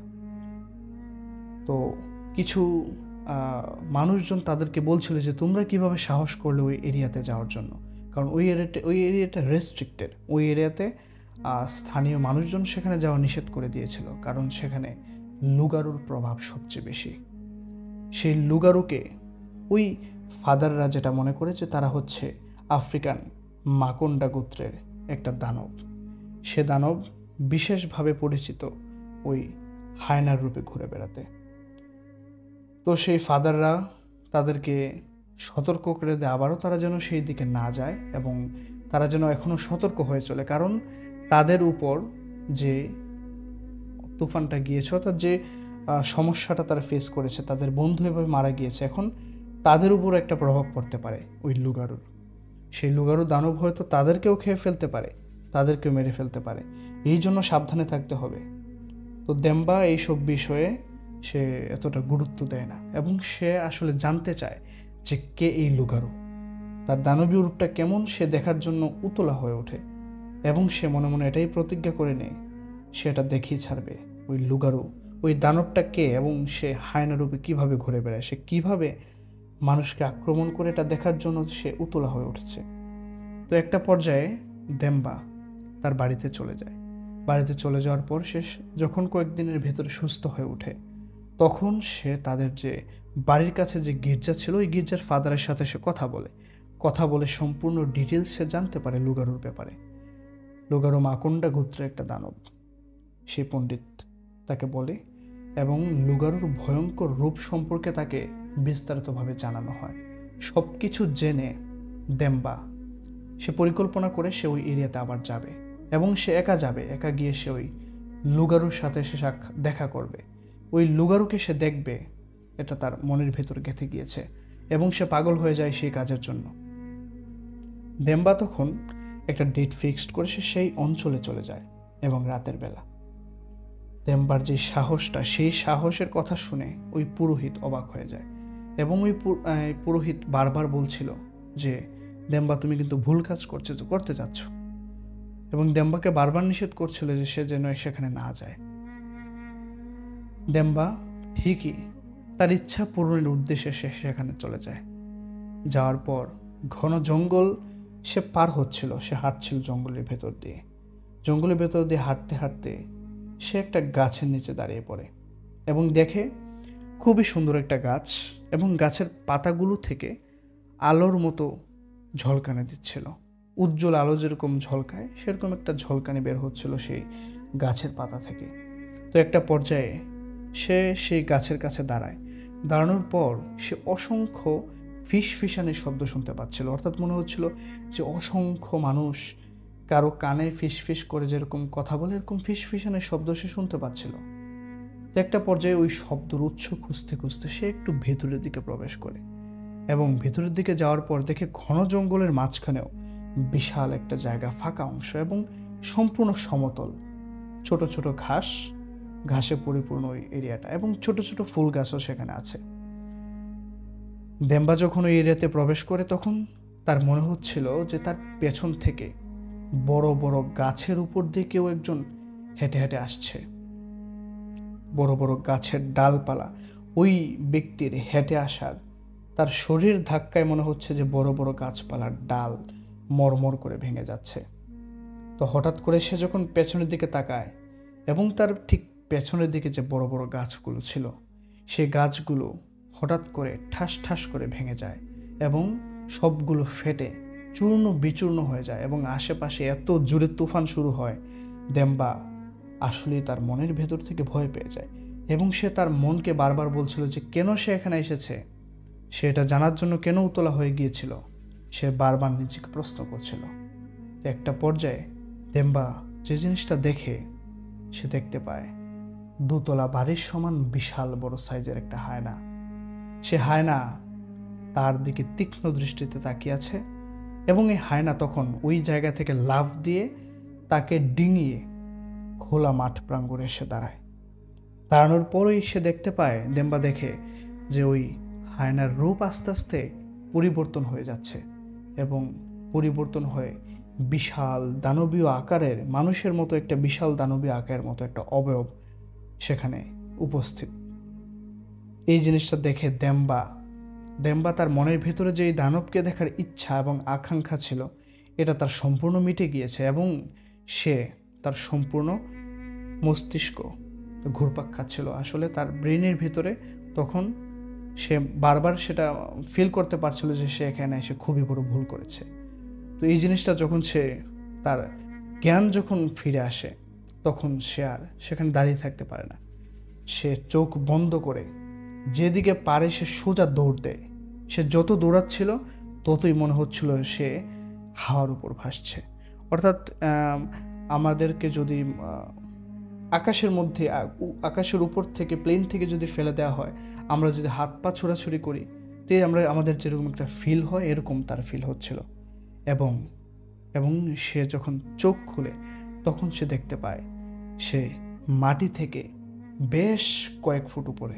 তো কিছু মানুষজন তাদেরকে বলছিল যে তোমরা কিভাবে সাহস করলে ওই এরিয়াতে যাওয়ার জন্য, কারণ ওই এরিয়াটা রেস্ট্রিক্টেড। ওই এরিয়াতে স্থানীয় মানুষজন সেখানে যাওয়া নিষেধ করে দিয়েছিল, কারণ সেখানে লুগারুর প্রভাব সবচেয়ে বেশি। সেই লুগারুকে ওই ফাদাররা যেটা মনে করে যে তারা হচ্ছে আফ্রিকান মাকন্ডা গোত্রের একটা দানব। সে দানব বিশেষভাবে পরিচিত ওই হায়নার রূপে ঘুরে বেড়াতে। তো সেই ফাদাররা তাদেরকে সতর্ক করে দেয় আবারও তারা যেন সেই দিকে না যায়, এবং তারা যেন এখনও সতর্ক হয়ে চলে, কারণ তাদের উপর যে তুফানটা গিয়েছে, অর্থাৎ যে সমস্যাটা তারা ফেস করেছে, তাদের বন্ধু এভাবে মারা গিয়েছে, এখন তাদের উপর একটা প্রভাব পড়তে পারে ওই লুগারুর। সেই লুগারু দানব হয়তো তাদেরকেও খেয়ে ফেলতে পারে, তাদেরকেও মেরে ফেলতে পারে, এই জন্য সাবধানে থাকতে হবে। তো দেম্বা এইসব বিষয়ে সে এতটা গুরুত্ব দেয় না, এবং সে আসলে জানতে চায় যে কে এই লুগারু, তার দানবীয় রূপটা কেমন সে দেখার জন্য উতলা হয়ে ওঠে, এবং সে মনে মনে এটাই প্রতিজ্ঞা করে নেয় সে এটা দেখেই ছাড়বে ওই লুগারু, ওই দানবটা কে, এবং সে হায়না রূপে কীভাবে ঘুরে বেড়ায়, সে কীভাবে মানুষকে আক্রমণ করে, এটা দেখার জন্য সে উতলা হয়ে উঠেছে। তো একটা পর্যায়ে দেম্বা তার বাড়িতে চলে যায়। বাড়িতে চলে যাওয়ার পর সে যখন কয়েকদিনের ভেতরে সুস্থ হয়ে ওঠে, তখন সে তাদের যে বাড়ির কাছে যে গির্জা ছিল, ওই গির্জার ফাদারের সাথে সে কথা বলে সম্পূর্ণ ডিটেলস সে জানতে পারে লুগারুর ব্যাপারে। লুগারু মাকন্ডা গোত্রের একটা দানব, সেই পণ্ডিত তাকে বলে, এবং লুগারুর ভয়ঙ্কর রূপ সম্পর্কে তাকে বিস্তারিতভাবে জানানো হয়। সব কিছু জেনে দেম্বা সে পরিকল্পনা করে সে ওই এরিয়াতে আবার যাবে, এবং সে একা যাবে, একা গিয়ে সে ওই লুগারুর সাথে সে দেখা করবে, ওই লুগারুকে সে দেখবে, এটা তার মনের ভেতর গেঁথে গিয়েছে, এবং সে পাগল হয়ে যায় সেই কাজের জন্য। দেম্বা তখন একটা ডেট ফিক্সড করে সে সেই অঞ্চলে চলে যায়, এবং রাতের বেলা দেম্বার যে সাহসটা, সেই সাহসের কথা শুনে ওই পুরোহিত অবাক হয়ে যায়, এবং ওই পুরোহিত বারবার বলছিল যে দেম্বা তুমি কিন্তু ভুল কাজ করতে যাচ্ছ, এবং দেম্বাকে বারবার নিষেধ করছিল যে সে যেন সেখানে না যায়। দেম্বা ঠিকই তার ইচ্ছা পূরণের উদ্দেশ্যে সে সেখানে চলে যায়। যাওয়ার পর ঘন জঙ্গল সে পার হচ্ছিল, সে হাঁটছিল জঙ্গলের ভেতর দিয়ে হাঁটতে হাঁটতে সে একটা গাছের নিচে দাঁড়িয়ে পড়ে, এবং দেখে খুবই সুন্দর একটা গাছ, এবং গাছের পাতাগুলো থেকে আলোর মতো ঝলকানি দিচ্ছিল, উজ্জ্বল আলো যেরকম ঝলকায় সেরকম একটা ঝলকানি বের হচ্ছিল সেই গাছের পাতা থেকে। তো একটা পর্যায়ে সে সেই গাছের কাছে দাঁড়ানোর পর সে অসংখ্য ফিসফিসানির শব্দ শুনতে পাচ্ছিল, অর্থাৎ মনে হচ্ছিল যে অসংখ্য মানুষ কারো কানে ফিসফিস করে যেরকম কথা বলে, এরকম ফিসফিসানির শব্দ সে শুনতে পাচ্ছিল। তো একটা পর্যায়ে ওই শব্দের উৎস খুঁজতে খুঁজতে সে একটু ভেতরের দিকে প্রবেশ করে এবং ভেতরের দিকে যাওয়ার পর দেখে ঘন জঙ্গলের মাঝখানেও বিশাল একটা জায়গা, ফাঁকা অংশ এবং সম্পূর্ণ সমতল, ছোট ছোট ঘাসে পরিপূর্ণ ওই এরিয়াটা, এবং ছোট ছোট ফুল গাছও সেখানে আছে। দেম্বা যখন ওই এরিয়াতে প্রবেশ করে তখন তার মনে হচ্ছিল যে তার পেছন থেকে বড় বড় গাছের উপর দিয়ে কেউ একজন হেঁটে হেঁটে আসছে। বড় বড় গাছের ডালপালা ওই ব্যক্তির হেঁটে আসার, তার শরীর ধাক্কায় মনে হচ্ছে যে বড় বড় গাছপালার ডাল মরমর করে ভেঙে যাচ্ছে। তো হঠাৎ করে সে যখন পেছনের দিকে তাকায় এবং তার ঠিক পেছনের দিকে যে বড় বড় গাছগুলো ছিল, সেই গাছগুলো হঠাৎ করে ঠাস ঠাস করে ভেঙে যায় এবং সবগুলো ফেটে চূর্ণ বিচূর্ণ হয়ে যায় এবং আশেপাশে এত জোরে তুফান শুরু হয়, দেম্বা আসলেই তার মনের ভেতর থেকে ভয় পেয়ে যায় এবং সে তার মনকে বারবার বলছিল যে কেন সে এখানে এসেছে, সে এটা জানার জন্য কেন উতলা হয়ে গিয়েছিল, সে বারবার নিজেকে প্রশ্ন করছিল। তো একটা পর্যায়ে দেম্বা যে জিনিসটা দেখে, সে দেখতে পায় দোতলা বাড়ির সমান বিশাল বড় সাইজের একটা হায়না। সে হায়না তার দিকে তীক্ষ্ণ দৃষ্টিতে তাকিয়ে আছে এবং এই হায়না তখন ওই জায়গা থেকে লাফ দিয়ে তাকে ডিঙিয়ে খোলা মাঠ প্রাঙ্গণে এসে দাঁড়ায়। দাঁড়ানোর পরই সে দেখতে পায়, দেম্বা দেখে যে ওই হায়নার রূপ আস্তে আস্তে পরিবর্তন হয়ে যাচ্ছে এবং পরিবর্তন হয়ে বিশাল দানবীয় আকারের, মানুষের মতো একটা বিশাল দানবীয় আকারের মতো একটা অবয়ব সেখানে উপস্থিত। এই জিনিসটা দেখে দেম্বা তার মনের ভেতরে যে এই দানবকে দেখার ইচ্ছা এবং আকাঙ্ক্ষা ছিল, এটা তার সম্পূর্ণ মিটে গিয়েছে এবং সে তার সম্পূর্ণ মস্তিষ্ক ঘুরপাক খাচ্ছিল। আসলে তার ব্রেনের ভেতরে তখন সে বারবার সেটা ফিল করতে পারছিল যে সে এখানে এসে খুবই বড় ভুল করেছে। তো এই জিনিসটা যখন তার জ্ঞান যখন ফিরে আসে, তখন সে আর সেখানে দাঁড়িয়ে থাকতে পারে না। সে চোখ বন্ধ করে যেদিকে পারে সে সোজা দৌড় দেয়। সে যত দৌড়াচ্ছিল ততই মনে হচ্ছিল সে হাওয়ার উপর ভাসছে। অর্থাৎ আমাদেরকে যদি আকাশের উপর থেকে, প্লেন থেকে যদি ফেলে দেওয়া হয়, আমরা যদি হাত পা ছোড়াছুড়ি করি, তো আমাদের যেরকম একটা ফিল হয়, এরকম তার ফিল হচ্ছিল। এবং সে যখন চোখ খুলে তখন সে দেখতে পায় সে মাটি থেকে বেশ কয়েক ফুট উপরে,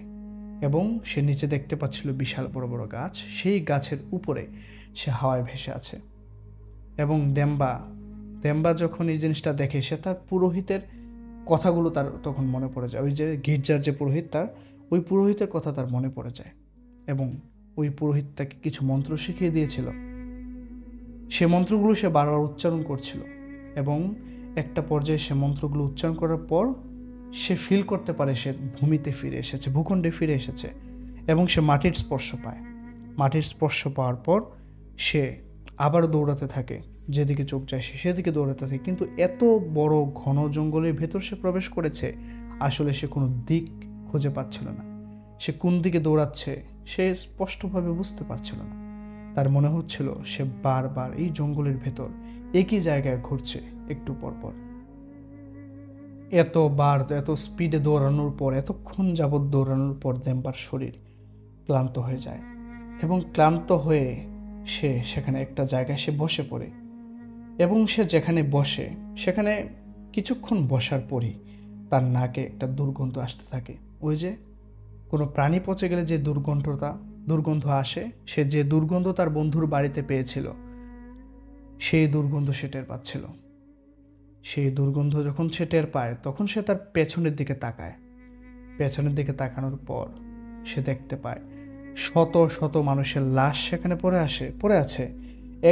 এবং সে নিচে দেখতে পাচ্ছিল বিশাল বড় বড় গাছ। সেই গাছের উপরে সে হাওয়ায় ভেসে আছে। এবং দেম্বা যখন এই জিনিসটা দেখে, সে তার পুরোহিতের কথাগুলো তার তখন মনে পড়ে যায়। ওই যে গির্জার যে পুরোহিত, ওই পুরোহিতের কথা তার মনে পড়ে যায় এবং ওই পুরোহিত তাকে কিছু মন্ত্র শিখিয়ে দিয়েছিল। সে মন্ত্রগুলো সে বারবার উচ্চারণ করছিল এবং একটা পর্যায়ে সে মন্ত্রগুলো উচ্চারণ করার পর সে ফিল করতে পারে সে ভূমিতে ফিরে এসেছে, ভূখণ্ডে ফিরে এসেছে এবং সে মাটির স্পর্শ পায়। মাটির স্পর্শ পাওয়ার পর সে আবার দৌড়াতে থাকে, যেদিকে চোখ যায় সেদিকে দৌড়াতে থাকে। কিন্তু এত বড় ঘন জঙ্গলের ভেতর সে প্রবেশ করেছে, আসলে সে কোনো দিক খুঁজে পাচ্ছিল না। সে কোন দিকে দৌড়াচ্ছে সে স্পষ্টভাবে বুঝতে পারছিল না। তার মনে হচ্ছিল সে বারবার এই জঙ্গলের ভেতর একই জায়গায় ঘুরছে একটু পরপর। এত স্পিডে দৌড়ানোর পর, এতক্ষণ যাবৎ দৌড়ানোর পর দেম্বার শরীর ক্লান্ত হয়ে যায় এবং ক্লান্ত হয়ে সে সেখানে একটা জায়গায় সে বসে পড়ে এবং সে যেখানে বসে সেখানে কিছুক্ষণ বসার পরই তার নাকে একটা দুর্গন্ধ আসতে থাকে। ওই যে কোনো প্রাণী পচে গেলে যে দুর্গন্ধ আসে, সে যে দুর্গন্ধ তার বন্ধুর বাড়িতে পেয়েছিল, সেই দুর্গন্ধ সে টের পাচ্ছিল। সেই দুর্গন্ধ যখন সে টের পায় তখন সে তার পেছনের দিকে তাকায়। পেছনের দিকে তাকানোর পর সে দেখতে পায় শত শত মানুষের লাশ সেখানে পড়ে আছে।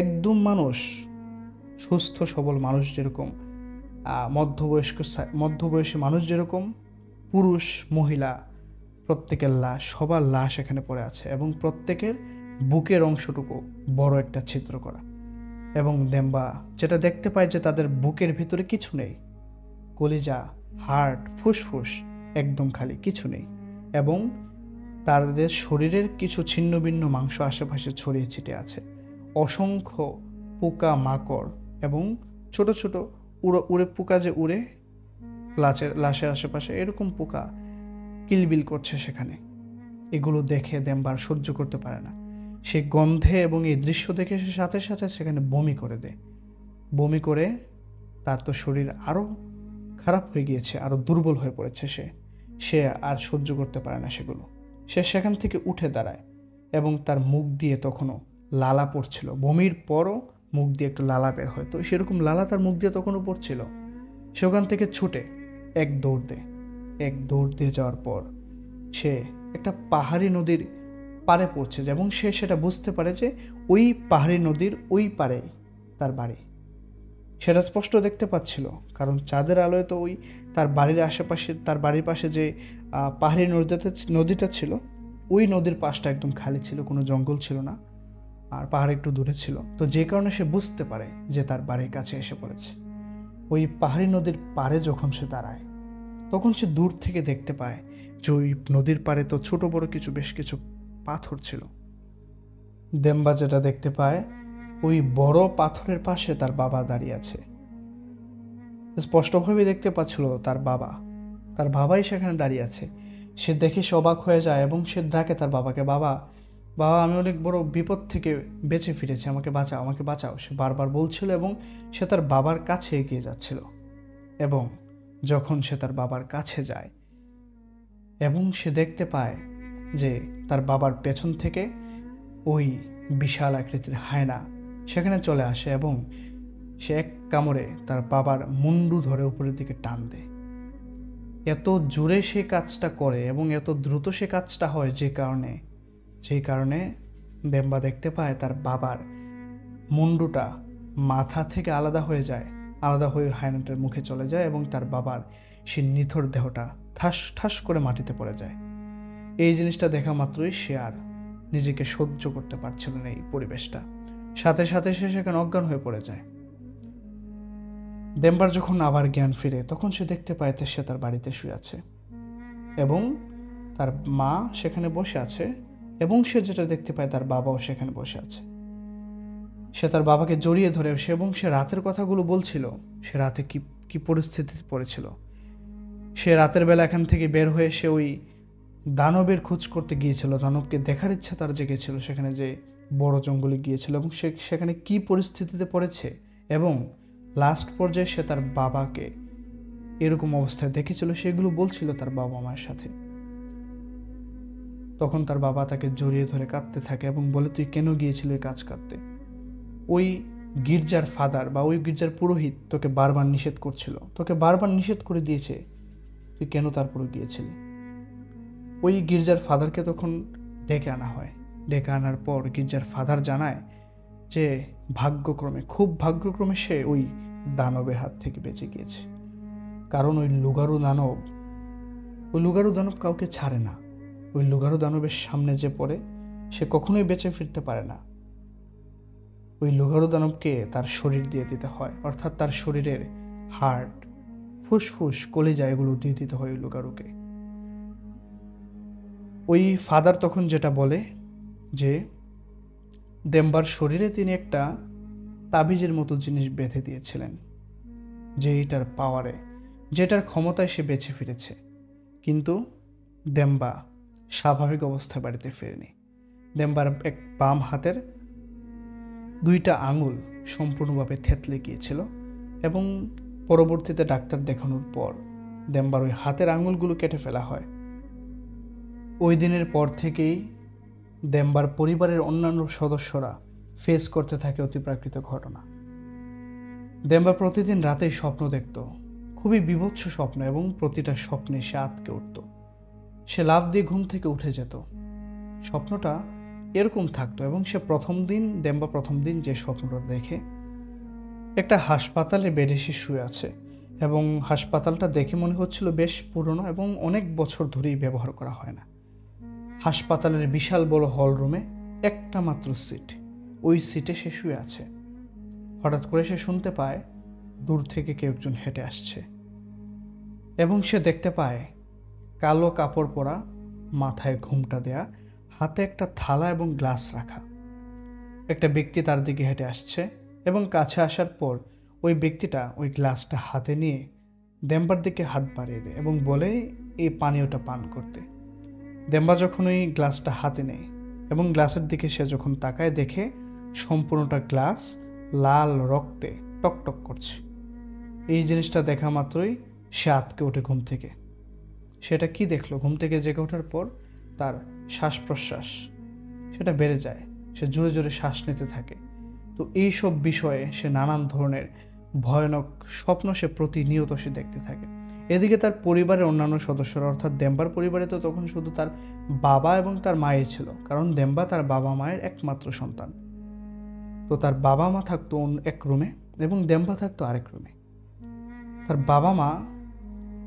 একদম মানুষ, সুস্থ সবল মানুষ যেরকম, মধ্যবয়সী মানুষ যেরকম, পুরুষ মহিলা প্রত্যেকের লাশ, সবার লাশ এখানে পড়ে আছে এবং প্রত্যেকের বুকের অংশটুকু বড় একটা ছিদ্র করা। এবং দেম্বা যেটা দেখতে পায় যে তাদের বুকের ভিতরে কিছু নেই, কলিজা, হার্ট, ফুসফুস একদম খালি, কিছু নেই। এবং তাদের শরীরের কিছু ছিন্ন ভিন্ন মাংস আশেপাশে ছড়িয়ে ছিটে আছে। অসংখ্য পোকা মাকড় এবং ছোট ছোট উড়ে পোকা যে উড়ে লাশের আশেপাশে, এরকম পোকা কিলবিল করছে সেখানে। এগুলো দেখে দেম্বার সহ্য করতে পারে না। সে গন্ধে এবং এই দৃশ্য দেখে সে সাথে সাথে সেখানে বমি করে দেয়। বমি করে তার তো শরীর আরও খারাপ হয়ে গিয়েছে, আরও দুর্বল হয়ে পড়েছে। সে আর সহ্য করতে পারে না সেগুলো। সে সেখান থেকে উঠে দাঁড়ায় এবং তার মুখ দিয়ে তখনও লালা পড়ছিল। বমির পরও মুখ দিয়ে একটু লালা বের হয়, তো সেরকম লালা তার মুখ দিয়ে তখনও পড়ছিল। সে ওখান থেকে ছুটে এক দৌড় দিয়ে যাওয়ার পর সে একটা পাহাড়ি নদীর পাড়ে পড়ছে এবং সে সেটা বুঝতে পারে যে ওই পাহাড়ি নদীর ওই পাড়ে তার বাড়ি। সেটা স্পষ্ট দেখতে পাচ্ছিল, কারণ চাঁদের আলোয় তো ওই তার বাড়ির আশেপাশে, তার বাড়ির পাশে যে পাহাড়ি নদীটা ছিল, ওই নদীর পাশটা একদম খালি ছিল, কোনো জঙ্গল ছিল না, আর পাহাড় একটু দূরে ছিল। তো যে কারণে সে বুঝতে পারে যে তার বাড়ির কাছে এসে পড়েছে। ওই পাহাড়ি নদীর পাড়ে যখন সে দাঁড়ায়, তখন সে দূর থেকে দেখতে পায় যে ওই নদীর পাড়ে তো ছোট বড় বেশ কিছু পাথর ছিল। দেম্বা যেটা দেখতে পায়, ওই বড় পাথরের পাশে তার বাবা দাঁড়িয়ে আছে। স্পষ্টভাবে দেখতে পাচ্ছিল তার বাবাই সেখানে দাঁড়িয়ে আছে। সে দেখে সে অবাক হয়ে যায় এবং সে ডাকে তার বাবাকে, বাবা, আমি অনেক বড় বিপদ থেকে বেঁচে ফিরেছি, আমাকে বাঁচাও। সে বারবার বলছিল এবং সে তার বাবার কাছে এগিয়ে যাচ্ছিল। এবং যখন সে তার বাবার কাছে যায় এবং সে দেখতে পায় যে তার বাবার পেছন থেকে ওই বিশাল আকৃতির হায়না সেখানে চলে আসে এবং সে এক কামড়ে তার বাবার মুন্ডু ধরে উপরের দিকে টান দেয়। এত জোরে সে কাজটা করে এবং এত দ্রুত সে কাজটা হয় যেই কারণে দেম্বা দেখতে পায় তার বাবার মুন্ডুটা মাথা থেকে আলাদা হয়ে হায়নাটার মুখে চলে যায় এবং তার বাবার সে নিথর দেহটা ঠাস করে মাটিতে পড়ে যায়। এই জিনিসটা দেখা মাত্রই সে আর নিজেকে সহ্য করতে পারছিল না এই পরিবেশটা। সাথে সাথে সে সেখানে অজ্ঞান হয়ে পড়ে যায়। দেম্বার যখন আবার জ্ঞান ফিরে, তখন সে দেখতে পায় সে তার বাড়িতে শুয়ে আছে এবং তার মা সেখানে বসে আছে এবং সে যেটা দেখতে পায় তার বাবাও সেখানে বসে আছে। সে তার বাবাকে জড়িয়ে ধরে এবং সে রাতের কথাগুলো বলছিল, সে রাতে কি পরিস্থিতিতে পড়েছিল। সে রাতের বেলা এখান থেকে বের হয়ে সে ওই দানবের খোঁজ করতে গিয়েছিল, দানবকে দেখার ইচ্ছা তার জেগেছিল, সেখানে যে বড় জঙ্গলে গিয়েছিল এবং সে সেখানে কি পরিস্থিতিতে পড়েছে এবং লাস্ট পর্যায়ে সে তার বাবাকে এরকম অবস্থায় দেখেছিল, সেগুলো বলছিল তার বাবা মায়ের সাথে। তখন তার বাবা তাকে জড়িয়ে ধরে কাঁদতে থাকে এবং বলে, তুই কেন গিয়েছিলি কাজ করতে? ওই গির্জার ফাদার বা ওই গির্জার পুরোহিত তোকে বারবার নিষেধ করে দিয়েছে, তুই কেন তারপরে গিয়েছিলি? ওই গির্জার ফাদারকে তখন ডেকে আনার পর গির্জার ফাদার জানায় যে খুব ভাগ্যক্রমে সে ওই দানবের হাত থেকে বেঁচে গিয়েছে। কারণ ওই লুগারু দানব কাউকে ছাড়ে না। ওই লুগারু দানবের সামনে যে পড়ে সে কখনোই বেঁচে ফিরতে পারে না। ওই লুগারু দানবকে তার শরীর দিয়ে দিতে হয়, অর্থাৎ তার শরীরের হার্ট, ফুসফুস, কলিজা এগুলো দিয়ে দিতে হয় ওই লুগারুকে। ওই ফাদার তখন যেটা বলে যে দেম্বার শরীরে তিনি একটা তাবিজের মতো জিনিস বেঁধে দিয়েছিলেন, যেটার ক্ষমতায় সে বেঁচে ফিরেছে। কিন্তু দেম্বা স্বাভাবিক অবস্থায় বাড়িতে ফেরেনি। দেম্বার এক বাম হাতের 2টা আঙুল সম্পূর্ণভাবে থেতলে গিয়েছিল এবং পরবর্তীতে ডাক্তার দেখানোর পর দেম্বার ওই হাতের আঙুলগুলো কেটে ফেলা হয়। ওই দিনের পর থেকেই দেম্বার পরিবারের অন্যান্য সদস্যরা ফেস করতে থাকে অতিপ্রাকৃত ঘটনা। দেম্বা প্রতিদিন রাতেই স্বপ্ন দেখত, খুবই বীভৎস স্বপ্ন, এবং প্রতিটা স্বপ্নে সে আটকে উঠত। সে লাফ দিয়ে ঘুম থেকে উঠে যেত। স্বপ্নটা এরকম থাকতো এবং দেম্বা প্রথম দিন যে স্বপ্নটা দেখে, একটা হাসপাতালে বেডে সে শুয়ে আছে এবং হাসপাতালটা দেখে মনে হচ্ছিল বেশ পুরনো এবং অনেক বছর ধরেই ব্যবহার করা হয় না। হাসপাতালের বিশাল বড় হল রুমে একটা মাত্র সিট, ওই সিটে সে শুয়ে আছে। হঠাৎ করে সে শুনতে পায় দূর থেকে কেউ একজন হেঁটে আসছে এবং সে দেখতে পায় কালো কাপড় পরা, মাথায় ঘুমটা দেয়া, হাতে একটা থালা এবং গ্লাস রাখা একটা ব্যক্তি তার দিকে হেঁটে আসছে এবং কাছে আসার পর ওই ব্যক্তিটা ওই গ্লাসটা হাতে নিয়ে দেম্বার দিকে হাত বাড়িয়ে দেয় এবং বলে এই পানীয়টা পান করতে। দেম্বা যখন ওই গ্লাসটা হাতে নেয় এবং গ্লাসের দিকে সে যখন তাকায়, দেখে সম্পূর্ণটা গ্লাস লাল রক্তে টকটক করছে। এই জিনিসটা দেখা মাত্রই সে আঁতকে ওঠে ঘুম থেকে। সেটা কি দেখলো? ঘুম থেকে জেগে ওঠার পর তার শ্বাস প্রশ্বাস সেটা বেড়ে যায়, সে জোরে জোরে শ্বাস নিতে থাকে। তো এইসব বিষয়ে সে নানান ধরনের ভয়ানক স্বপ্ন সে প্রতিনিয়ত সে দেখতে থাকে। এদিকে তার পরিবারের অন্যান্য সদস্যরা, অর্থাৎ দেম্বার পরিবারে তো তখন শুধু তার বাবা এবং তার মাই ছিল, কারণ দেম্বা তার বাবা মায়ের একমাত্র সন্তান। তো তার বাবা মা থাকতো এক রুমে এবং দেম্বা থাকতো আরেক রুমে। তার বাবা মা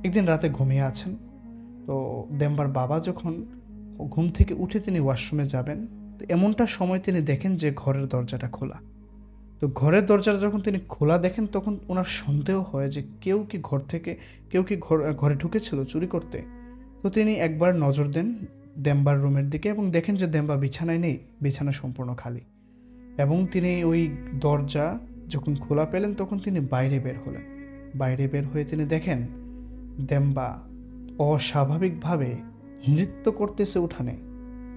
একদিন রাতে ঘুমিয়ে আছেন। তো দেম্বার বাবা যখন ঘুম থেকে উঠে তিনি ওয়াশরুমে যাবেন, তো এমনটা সময় তিনি দেখেন যে ঘরের দরজাটা খোলা। তো ঘরের দরজাটা যখন তিনি খোলা দেখেন, তখন ওনার সন্দেহ হয় যে কেউ কি ঘরে ঢুকেছিল চুরি করতে। তো তিনি একবার নজর দেন দেম্বার রুমের দিকে এবং দেখেন যে দেম্বা বিছানায় নেই, বিছানা সম্পূর্ণ খালি। এবং তিনি ওই দরজা যখন খোলা পেলেন, তখন তিনি বাইরে বের হলেন। বাইরে বের হয়ে তিনি দেখেন দেম্বা অস্বাভাবিকভাবে নৃত্য করতেছে উঠানে,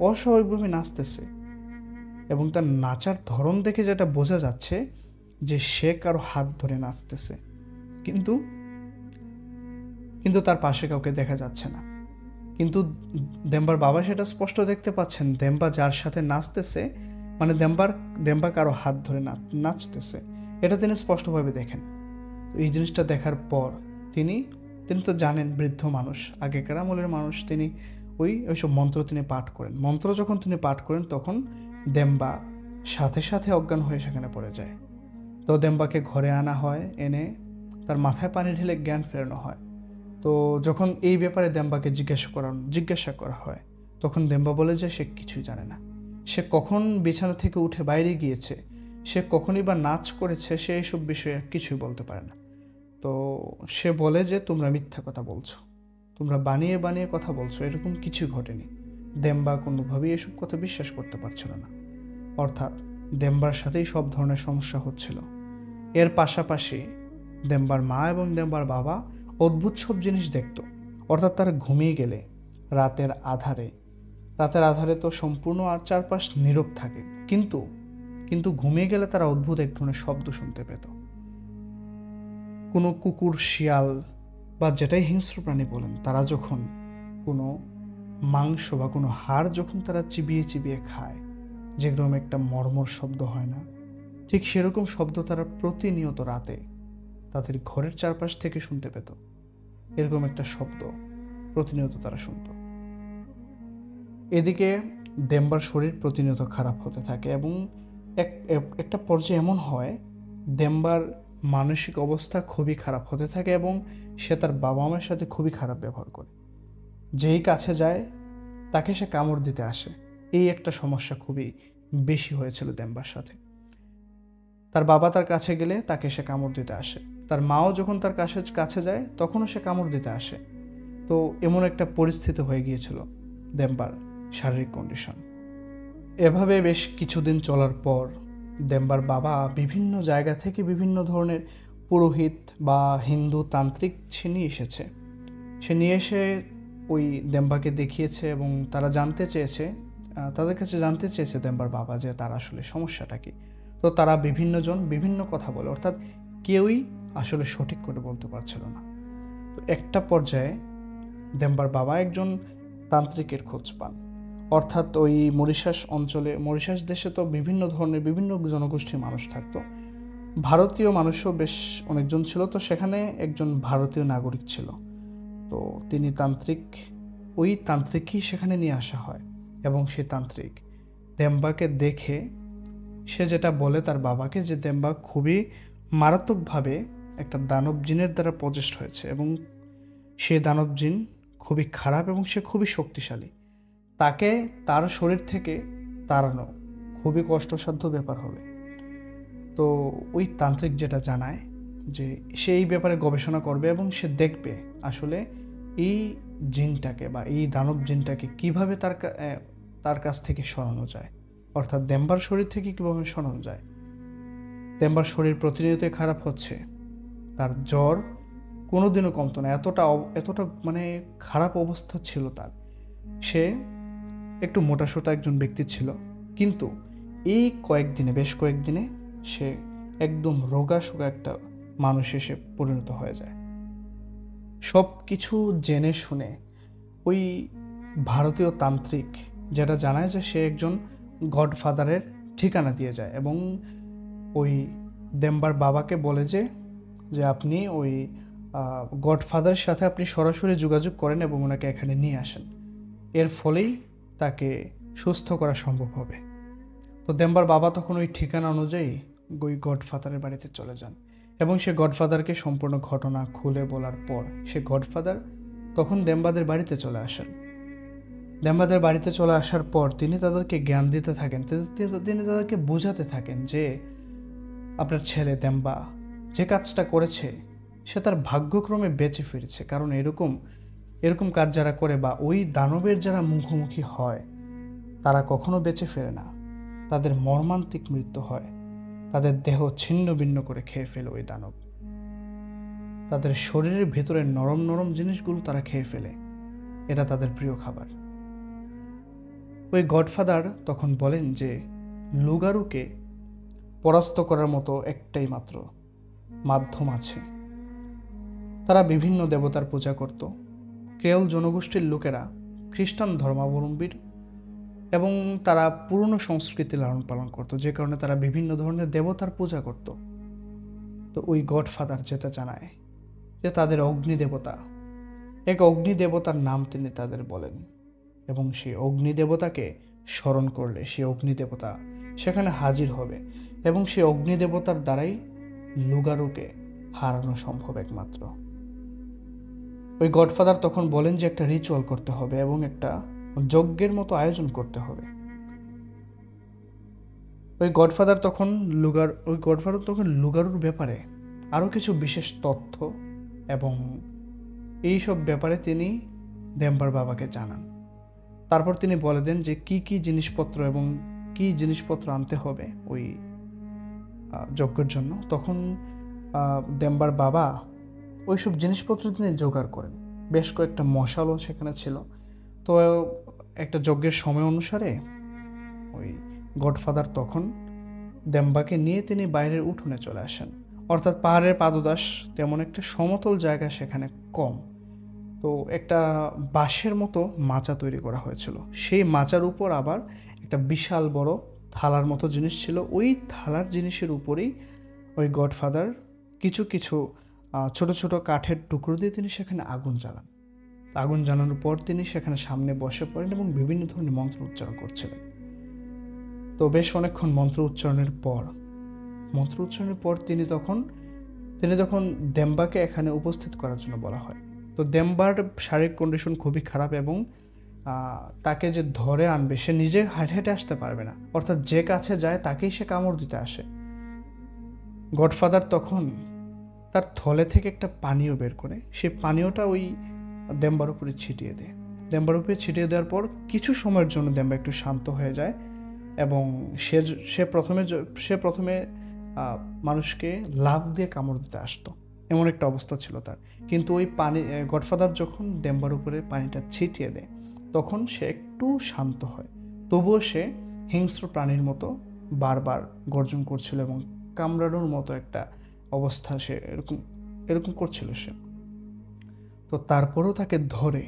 অস্বাভাবিকভাবে নাচতেছে। এবং তার নাচার ধরন দেখে যেটা বোঝা যাচ্ছে যে সে কারো হাত ধরে নাচতেছে, কিন্তু তার পাশে কাউকে দেখা যাচ্ছে না। কিন্তু দেম্বার বাবা সেটা স্পষ্ট দেখতে পাচ্ছেন, দেম্বা যার সাথে নাচতেছে, মানে দেম্বা কারো হাত ধরে নাচতেছে, এটা তিনি স্পষ্টভাবে দেখেন। এই জিনিসটা দেখার পর তিনি তো জানেন বৃদ্ধ মানুষ, আগেকার আমলের মানুষ, তিনি ওইসব মন্ত্র তিনি পাঠ করেন। মন্ত্র যখন তিনি পাঠ করেন, তখন দেম্বা সাথে সাথে অজ্ঞান হয়ে সেখানে পড়ে যায়। তো দেম্বাকে ঘরে আনা হয়, এনে তার মাথায় পানি ঢেলে জ্ঞান ফেরানো হয়। তো যখন এই ব্যাপারে দেম্বাকে জিজ্ঞাসা করা হয়, তখন দেম্বা বলে যে সে কিছুই জানে না। সে কখন বিছানা থেকে উঠে বাইরে গিয়েছে, সে কখনই বা নাচ করেছে, সে এইসব বিষয়ে কিছুই বলতে পারে না। তো সে বলে যে তোমরা মিথ্যা কথা বলছো, তোমরা বানিয়ে বানিয়ে কথা বলছো, এরকম কিছু ঘটেনি। দেম্বা কোনোভাবেই এসব কথা বিশ্বাস করতে পারছিল না। অর্থাৎ দেম্বার সাথেই সব ধরনের সমস্যা হচ্ছিল। এর পাশাপাশি দেম্বার মা এবং দেম্বার বাবা অদ্ভুত সব জিনিস দেখত। অর্থাৎ তারা ঘুমিয়ে গেলে রাতের আধারে তো সম্পূর্ণ আর চারপাশ নীরব থাকে, কিন্তু ঘুমিয়ে গেলে তারা অদ্ভুত এক ধরনের শব্দ শুনতে পেত। কোনো কুকুর, শিয়াল বা যেটাই হিংস্র প্রাণী বলেন, তারা যখন কোনো মাংস বা কোনো হাড় যখন তারা চিবিয়ে চিবিয়ে খায়, যেরকম একটা মর্মর শব্দ হয় না, ঠিক সেরকম শব্দ তারা প্রতিনিয়ত রাতে তাদের ঘরের চারপাশ থেকে শুনতে পেত। এরকম একটা শব্দ প্রতিনিয়ত তারা শুনত। এদিকে দেম্বার শরীর প্রতিনিয়ত খারাপ হতে থাকে এবং একটা পর্যায়ে এমন হয়, দেম্বার মানসিক অবস্থা খুবই খারাপ হতে থাকে এবং সে তার বাবা মায়ের সাথে খুবই খারাপ ব্যবহার করে। যেই কাছে যায় তাকে সে কামড় দিতে আসে। এই একটা সমস্যা খুবই বেশি হয়েছিল দেম্বার সাথে। তার বাবা তার কাছে গেলে তাকে সে কামড় দিতে আসে, তার মাও যখন তার কাছে যায় তখনও সে কামড় দিতে আসে। তো এমন একটা পরিস্থিতি হয়ে গিয়েছিল দেম্বার শারীরিক কন্ডিশন। এভাবে বেশ কিছুদিন চলার পর দেম্বার বাবা বিভিন্ন জায়গা থেকে বিভিন্ন ধরনের পুরোহিত বা হিন্দু তান্ত্রিক সে নিয়ে এসে ওই দেম্বাকে দেখিয়েছে এবং তাদের কাছে জানতে চেয়েছে দেম্বার বাবা যে তার আসলে সমস্যাটা কি। তো তারা বিভিন্ন কথা বলে, অর্থাৎ কেউই আসলে সঠিক করে বলতে পারছিল না। তো একটা পর্যায়ে দেম্বার বাবা একজন তান্ত্রিকের খোঁজ পান। অর্থাৎ ওই মরিশাস দেশে তো বিভিন্ন ধরনের বিভিন্ন জনগোষ্ঠীর মানুষ থাকতো, ভারতীয় মানুষও বেশ অনেকজন ছিল। তো সেখানে একজন ভারতীয় নাগরিক ছিল। তো তিনি ওই তান্ত্রিকই সেখানে নিয়ে আসা হয় এবং সেই তান্ত্রিক দেম্বাকে দেখে সে যেটা বলে তার বাবাকে, যে দেম্বা খুবই মারাত্মকভাবে একটা দানব জিনের দ্বারা প্রচেষ্ট হয়েছে এবং সে দানব জিন খুবই খারাপ এবং সে খুবই শক্তিশালী। তাকে তার শরীর থেকে তাড়ানো খুবই কষ্টসাধ্য ব্যাপার হবে। তো ওই তান্ত্রিক যেটা জানায় যে সে এই ব্যাপারে গবেষণা করবে এবং সে দেখবে আসলে এই জিনটাকে বা এই দানব জিনটাকে কিভাবে তার কাছ থেকে সরানো যায়, অর্থাৎ দেম্বার শরীর থেকে কিভাবে সরানো যায়। দেম্বার শরীর প্রতিনিয়ত খারাপ হচ্ছে, তার জ্বর কোনোদিনও কমতো না, এতটা মানে খারাপ অবস্থা ছিল তার। সে একটু মোটাসোটা একজন ব্যক্তি ছিল, কিন্তু এই বেশ কয়েকদিনে সে একদম রোগাশোগা একটা মানুষ এসে পরিণত হয়ে যায়। সব কিছু জেনে শুনে ওই ভারতীয় তান্ত্রিক যেটা জানায় যে সে একজন গডফাদারের ঠিকানা দিয়ে যায় এবং ওই দেম্বার বাবাকে বলে যে আপনি ওই গডফাদারের সাথে আপনি সরাসরি যোগাযোগ করেন এবং ওনাকে এখানে নিয়ে আসেন, এর ফলেই তাকে সুস্থ করা সম্ভব হবে। তো দেম্বার বাবা তখন ওই ঠিকানা অনুযায়ী ওই গডফাদারের বাড়িতে চলে যান এবং সে গডফাদারকে সম্পূর্ণ ঘটনা খুলে বলার পর সে গডফাদার তখন দেম্বাদের বাড়িতে চলে আসেন। দেম্বাদের বাড়িতে চলে আসার পর তিনি তাদেরকে জ্ঞান দিতে থাকেন, তিনি তাদেরকে বোঝাতে থাকেন যে আপনার ছেলে দেম্বা যে কাজটা করেছে সে তার ভাগ্যক্রমে বেঁচে ফিরেছে, কারণ এরকম কাজ যারা করে বা ওই দানবের যারা মুখোমুখি হয় তারা কখনো বেঁচে ফেরে না, তাদের মর্মান্তিক মৃত্যু হয়, তাদের দেহ ছিন্ন ভিন্ন করে খেয়ে ফেলে ওই দানব, তাদের শরীরের ভেতরে নরম নরম জিনিসগুলো তারা খেয়ে ফেলে, এটা তাদের প্রিয় খাবার। ওই গডফাদার তখন বলেন যে লুগারুকে পরাস্ত করার মতো একটাই মাত্র মাধ্যম আছে। তারা বিভিন্ন দেবতার পূজা করত। ক্রেওল জনগোষ্ঠীর লোকেরা খ্রিস্টান ধর্মাবলম্বীর এবং তারা পুরনো সংস্কৃতি লালন পালন করত, যে কারণে তারা বিভিন্ন ধরনের দেবতার পূজা করত। তো ওই গডফাদার যেটা জানায় যে তাদের এক অগ্নিদেবতার নাম তিনি তাদের বলেন এবং সেই অগ্নিদেবতাকে স্মরণ করলে সেই অগ্নিদেবতা সেখানে হাজির হবে এবং সেই অগ্নিদেবতার দ্বারাই লুগারুকে হারানো সম্ভব একমাত্র। ওই গডফাদার তখন বলেন যে একটা রিচুয়াল করতে হবে এবং একটা যজ্ঞের মতো আয়োজন করতে হবে। ওই গডফাদার তখন লুগারুর ব্যাপারে আরও কিছু বিশেষ তথ্য এবং এইসব ব্যাপারে তিনি দেম্বার বাবাকে জানান। তারপর তিনি বলে দেন যে কি জিনিসপত্র এবং কি জিনিসপত্র আনতে হবে ওই যজ্ঞের জন্য। তখন দেম্বার বাবা ওইসব জিনিসপত্র তিনি জোগাড় করেন, বেশ কয়েকটা মশালও সেখানে ছিল। তো একটা যজ্ঞের সময় অনুসারে ওই গডফাদার তখন দেম্বাকে নিয়ে তিনি বাইরের উঠোনে চলে আসেন, অর্থাৎ পাহাড়ের পাদদেশ তেমন একটা সমতল জায়গা সেখানে কম, তো একটা বাঁশের মতো মাচা তৈরি করা হয়েছিল। সেই মাচার উপর আবার একটা বিশাল বড় থালার মতো জিনিস ছিল। ওই থালার জিনিসের উপরেই ওই গডফাদার কিছু ছোট ছোট কাঠের টুকরো দিয়ে তিনি সেখানে আগুন জ্বালানোর পর তিনি সেখানে সামনে বসে পড়েন এবং বিভিন্ন ধরনের মন্ত্র উচ্চারণ করছিলেন। তো বেশ অনেকক্ষণ মন্ত্র উচ্চারণের পর তিনি তখন দেম্বাকে এখানে উপস্থিত করার জন্য বলা হয়। তো দেম্বার শারীরিক কন্ডিশন খুবই খারাপ এবং তাকে যে ধরে আনবে সে নিজে হেঁটে আসতে পারবে না, অর্থাৎ যে কাছে যায় তাকেই সে কামড় দিতে আসে। গডফাদার তখন তার থলে থেকে একটা পানীয় বের করে সেই পানীয়টা ওই দেম্বার উপরে ছিটিয়ে দেয়। দেম্বার উপরে ছিটিয়ে দেওয়ার পর কিছু সময়ের জন্য দেম্বা একটু শান্ত হয়ে যায় এবং সে প্রথমে মানুষকে লাফ দিয়ে কামড় দিতে আসতো, এমন একটা অবস্থা ছিল তার। কিন্তু ওই গডফাদার যখন দেম্বার উপরে পানিটা ছিটিয়ে দেয় তখন সে একটু শান্ত হয়, তবুও সে হিংস্র প্রাণীর মতো বারবার গর্জন করছিল এবং কামড়ানোর মতো একটা অবস্থা সে এরকম করছিল সে। তো তারপরেও তাকে ধরে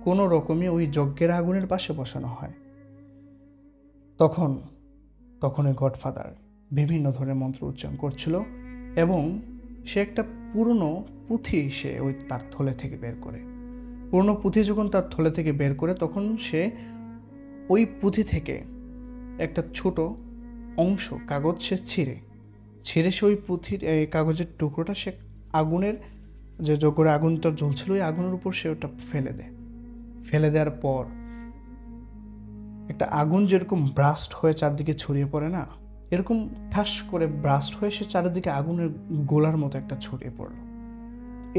কোনো রকমে ওই যজ্ঞের আগুনের পাশে বসানো হয়। তখন ওই গডফাদার বিভিন্ন ধরনের মন্ত্র উচ্চারণ করছিল এবং সে একটা পুরনো পুঁথি সে ওই তার থলে থেকে বের করে। পুরনো পুঁথি যখন তার থলে থেকে বের করে তখন সে ওই পুঁথি থেকে একটা ছোট অংশ কাগজ সে ছিঁড়ে সে ওই পুঁথির কাগজের টুকরোটা সে আগুনের যে যজ্ঞের আগুনটা জ্বলছিল ওই আগুনের উপর সে ওটা ফেলে দেওয়ার পর একটা আগুন যেরকম ব্রাস্ট হয়ে চারদিকে ছড়িয়ে পড়ে না, এরকম ঠাস করে ব্রাস্ট হয়ে সে চারিদিকে আগুনের গোলার মতো একটা ছড়িয়ে পড়ল।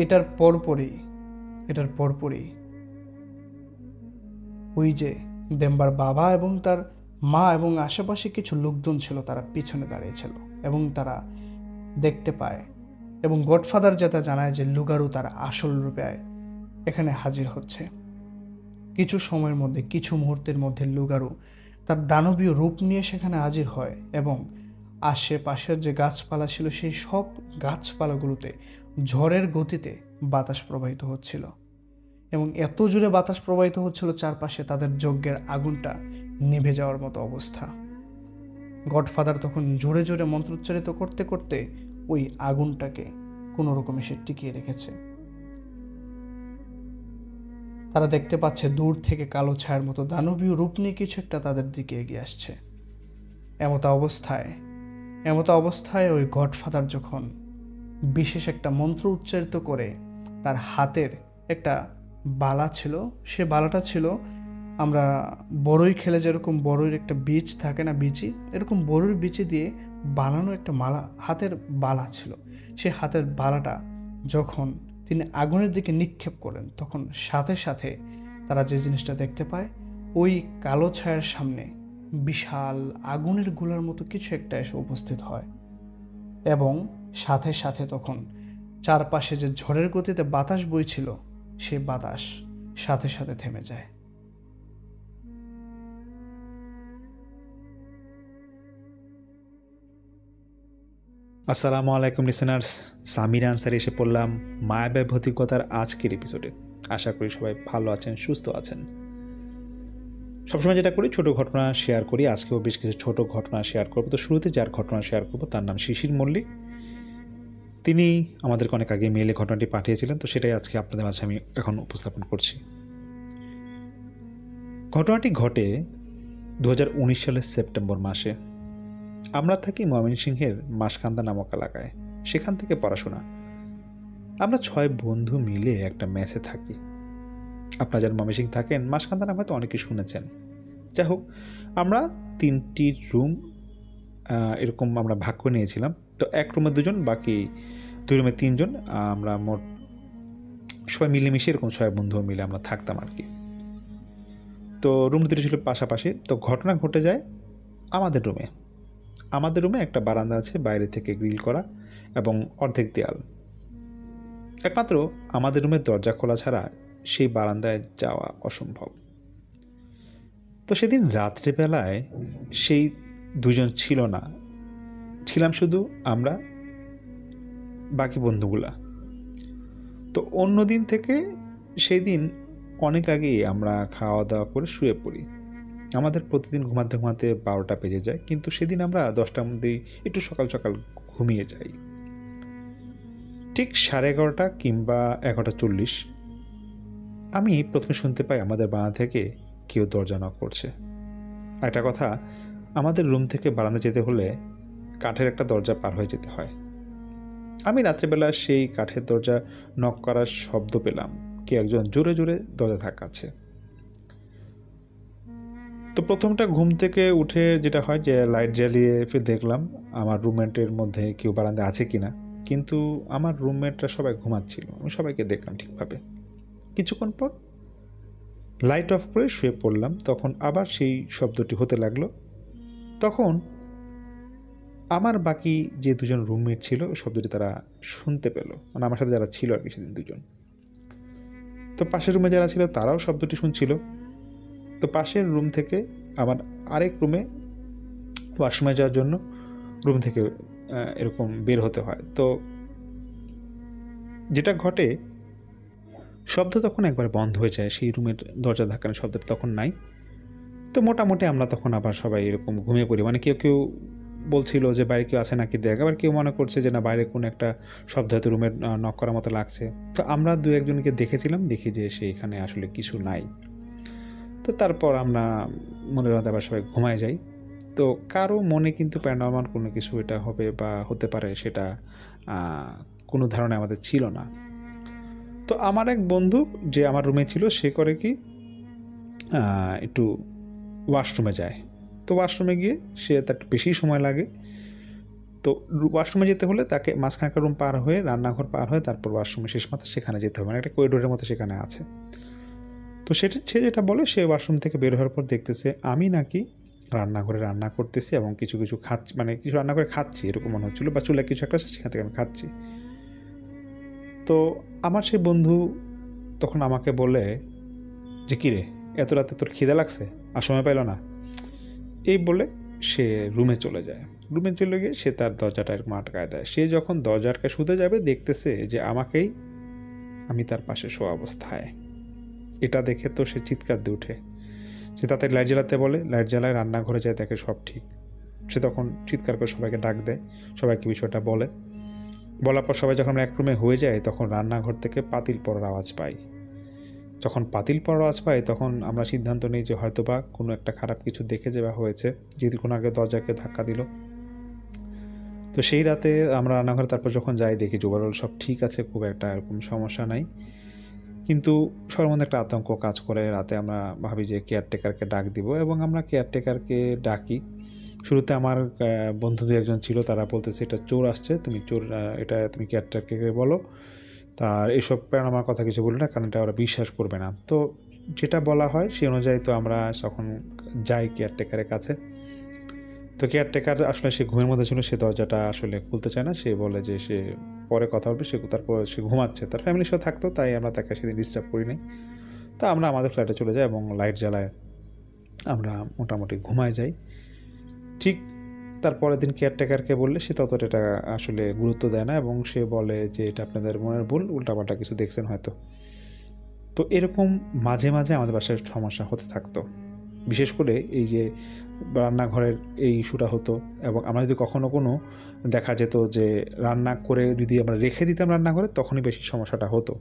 এটার পরপরই ওই যে দেম্বার বাবা এবং তার মা এবং আশেপাশে কিছু লোকজন ছিল, তারা পিছনে দাঁড়িয়েছিল এবং তারা দেখতে পায় এবং গডফাদার যেটা জানায় যে লুগারু তার আসল রূপে এখানে হাজির হচ্ছে। কিছু সময়ের মধ্যে, কিছু মুহূর্তের মধ্যে লুগারু তার দানবীয় রূপ নিয়ে সেখানে হাজির হয় এবং আশেপাশের যে গাছপালা ছিল সেই সব গাছপালাগুলোতে ঝড়ের গতিতে বাতাস প্রবাহিত হচ্ছিল এবং এত জোরে বাতাস প্রবাহিত হচ্ছিল চারপাশে তাদের যজ্ঞের আগুনটা নিভে যাওয়ার মতো অবস্থা। গডফাদার তখন জোরে জোরে মন্ত্রোচ্চারিত করতে করতে ওই আগুনটাকে কোনো রকমে সে টিকিয়ে রেখেছে। তারা দেখতে পাচ্ছে দূর থেকে কালো ছায়ার মতো দানবীয় রূপ নিয়ে কিছু একটা তাদের দিকে এগিয়ে আসছে। এমতো অবস্থায় ওই গডফাদার যখন বিশেষ একটা মন্ত্র উচ্চারিত করে তার হাতের একটা বালা ছিল, সে বালাটা ছিল আমরা বড়ই খেলে যেরকম বড়ইর একটা বীজ থাকে না, বিচি, এরকম বড়ইর বিচি দিয়ে বানানো একটা হাতের বালা ছিল। সে হাতের বালাটা যখন তিনি আগুনের দিকে নিক্ষেপ করেন তখন সাথে সাথে তারা যে জিনিসটা দেখতে পায়, ওই কালো ছায়ার সামনে বিশাল আগুনের গোলার মতো কিছু একটা এসে উপস্থিত হয় এবং সাথে সাথে তখন চারপাশে যে ঝড়ের গতিতে বাতাস বইছিল সে বাতাস সাথে সাথে থেমে যায়। আসসালামু আলাইকুম লিসেনার্স, সামির আনসারি এসে পড়লাম মায়াবী ভৌতিকতার আজকের এপিসোডে। আশা করি সবাই ভালো আছেন, সুস্থ আছেন। সবসময় যেটা করি, ছোট ঘটনা শেয়ার করি। আজকেও বেশ কিছু ছোট ঘটনা শেয়ার করবো। তো শুরুতে যার ঘটনা শেয়ার করবো তার নাম শিশির মল্লিক। তিনি আমাদেরকে অনেক আগে মেইলে ঘটনাটি পাঠিয়েছিলেন, তো সেটাই আজকে আপনাদের মাঝে আমি এখন উপস্থাপন করছি। ঘটনাটি ঘটে 2019 সালের সেপ্টেম্বর মাসে। আমরা থাকি ময়মনসিংহের মাসকান্দা নামক এলাকায়, সেখান থেকে পড়াশোনা। আমরা 6 বন্ধু মিলে একটা মেসে থাকি। আপনারা যারা ময়মনসিংহ থাকেন, মাসকান্দা নাম হয়তো অনেকে শুনেছেন। যাই হোক, আমরা 3টি রুম এরকম আমরা ভাগ করে নিয়েছিলাম। তো এক রুমে 2 জন, বাকি 2 রুমে 3 জন। আমরা মোট সবাই মিলেমিশে এরকম 6 বন্ধু মিলে আমরা থাকতাম আর কি। তো রুম দুটো ছিল পাশাপাশি। তো ঘটনা ঘটে যায় আমাদের রুমে একটা বারান্দা আছে, বাইরে থেকে গ্রিল করা এবং অর্ধেক দেয়াল। একমাত্র আমাদের রুমের দরজা খোলা ছাড়া সেই বারান্দায় যাওয়া অসম্ভব। তো সেদিন রাত্রেবেলায় সেই 2 জন ছিল না, ছিলাম শুধু আমরা, বাকি বন্ধুগুলা। তো অন্য দিন থেকে সেই দিন অনেক আগেই আমরা খাওয়া দাওয়া করে শুয়ে পড়ি। আমাদের প্রতিদিন ঘুমাতে ঘুমাতে 12টা বেজে যায়, কিন্তু সেদিন আমরা 10টার মধ্যেই একটু সকাল সকাল ঘুমিয়ে যাই। ঠিক 11:30 কিংবা 11:40 আমি প্রথমে শুনতে পাই আমাদের বারান্দা থেকে কেউ দরজা নক করছে। একটা কথা, আমাদের রুম থেকে বারান্দা যেতে হলে কাঠের একটা দরজা পার হয়ে যেতে হয়। আমি রাত্রেবেলা সেই কাঠের দরজা নক করার শব্দ পেলাম, কে একজন জোরে জোরে দরজা ধাক্কাচ্ছে। তো প্রথমটা ঘুম থেকে উঠে যেটা হয় যে লাইট জ্বালিয়ে ফির দেখলাম আমার রুমমেটের মধ্যে কেউ বারান্দা আছে কিনা, কিন্তু আমার রুমমেটরা সবাই ঘুমাচ্ছিল। আমি সবাইকে দেখলাম ঠিকভাবে। কিছুক্ষণ পর লাইট অফ করে শুয়ে পড়লাম। তখন আবার সেই শব্দটি হতে লাগলো। তখন আমার বাকি যে 2 জন রুমমেট ছিল শব্দটি তারা শুনতে পেল, মানে আমার সাথে যারা ছিল আর কি সেদিন 2 জন। তো পাশের রুমে যারা ছিল তারাও শব্দটি শুনছিল। তো পাশের রুম থেকে আমার আরেক রুমে ওয়াশরুমে যাওয়ার জন্য রুম থেকে এরকম বের হতে হয়। তো যেটা ঘটে, শব্দ তখন একবার বন্ধ হয়ে যায়, সেই রুমের দরজা ধাক্কানোর শব্দটা তখন নাই। তো মোটামুটি আমরা তখন আবার সবাই এরকম ঘুমিয়ে পড়ি। মানে কেউ কেউ বলছিল যে বাইরে কেউ আছে নাকি দেখ, আবার কেউ মনে করছে যে না, বাইরে কোনো একটা শব্দ হয়তো রুমের নক করার মতো লাগছে। তো আমরা 2-1 জনকে দেখেছিলাম, দেখি যে সেইখানে আসলে কিছু নাই। তো তারপর আমরা মনের মধ্যে আবার সবাই ঘুমায় যাই। তো কারো মনে কিন্তু প্যারানরমাল কোনো কিছু এটা হবে বা হতে পারে সেটা কোনো ধারণা আমাদের ছিল না। তো আমার এক বন্ধু যে আমার রুমে ছিল, সে করে কি একটু ওয়াশরুমে যায়। তো ওয়াশরুমে গিয়ে সে তার একটু বেশি সময় লাগে। তো ওয়াশরুমে যেতে হলে তাকে মাঝখানকার রুম পার হয়ে, রান্নাঘর পার হয়ে তারপর ওয়াশরুমে শেষ মাত্রা সেখানে যেতে হবে, মানে একটা করিডোরের মতো সেখানে আছে। তো সে যেটা বলে, সে ওয়াশরুম থেকে বের হওয়ার পর দেখতেছে আমি নাকি রান্নাঘরে রান্না করতেছি এবং কিছু খাচ্ছি, মানে কিছু রান্না করে খাচ্ছি এরকম মনে হচ্ছিলো, বা চুলায় কিছু একটা সেখান থেকে আমি খাচ্ছি। তো আমার সেই বন্ধু তখন আমাকে বলে যে কিরে, এত রাতে তোর খিদে লাগছে আর সময় পাইল না, এই বলে সে রুমে চলে যায়। রুমে চলে গিয়ে সে তার দরজাটা এরকম আটকায় দেয়। সে যখন দরজা আটকায় শুতে যাবে, দেখতেছে যে আমি তার পাশে শোয়া অবস্থায়। এটা দেখে তো সে চিৎকার দিয়ে উঠে। সে তাতে লাইট জ্বালাতে বলে, লাইট জ্বালায়, রান্নাঘরে যায়, দেখে সব ঠিক। সে তখন চিৎকার করে সবাইকে ডাক দেয়, সবাইকে বিষয়টা বলার পর সবাই যখন এক রুমে হয়ে যায়, তখন রান্নাঘর থেকে পাতিল পড়ার আওয়াজ পাই। যখন পাতিল পড়ার আওয়াজ পাই, তখন আমরা সিদ্ধান্ত নিই যে হয়তোবা কোনো একটা খারাপ কিছু দেখে যাওয়া হয়েছে, যেহেতু কোনো আগে দরজাকে ধাক্কা দিল। তো সেই রাতে আমরা রান্নাঘরে তারপর যখন যাই, দেখি ওভারঅল সব ঠিক আছে, খুব একটা এরকম সমস্যা নাই। কিন্তু সবার মধ্যে একটা আতঙ্ক কাজ করে। রাতে আমরা ভাবি যে কেয়ারটেকারকে ডাক দিব, এবং আমরা কেয়ারটেকারকে ডাকি। শুরুতে আমার বন্ধু দু একজন ছিল, তারা বলতেছে এটা চোর আসছে, এটা তুমি কেয়ারটেকারকে বলো। তার এসব আমার কথা কিছু বলি না, কারণ এটা ওরা বিশ্বাস করবে না। তো যেটা বলা হয় সেই অনুযায়ী তো আমরা তখন যাই কেয়ারটেকারের কাছে। তো কেয়ারটেকার আসলে সে ঘুমের মধ্যে ছিল, সে দরজাটা আসলে খুলতে চায় না। সে বলে যে সে পরে কথা বলবে, তারপর সে ঘুমাচ্ছে, তার ফ্যামিলির সাথে থাকতো, তাই আমরা তাকে সেদিন ডিস্টার্ব করি নাই। তো আমরা আমাদের ফ্ল্যাটে চলে যাই এবং লাইট জ্বালায় আমরা মোটামুটি ঘুমায় যাই। ঠিক তারপরের দিন কেয়ারটেকারকে বললে সে ততটা এটা আসলে গুরুত্ব দেয় না, এবং সে বলে যে এটা আপনাদের মনের ভুল, উল্টাপাল্টা কিছু দেখছেন হয়তো। তো এরকম মাঝে মাঝে আমাদের বাসায় সমস্যা হতে থাকতো। বিশেষ করে এই যে রান্নাঘরের এই ইস্যুটা হতো, এবং আমরা যদি কখনো কোনো দেখা যেত যে রান্না করে যদি আমরা রেখে দিতাম রান্নাঘরে, তখনই বেশি সমস্যাটা হতো।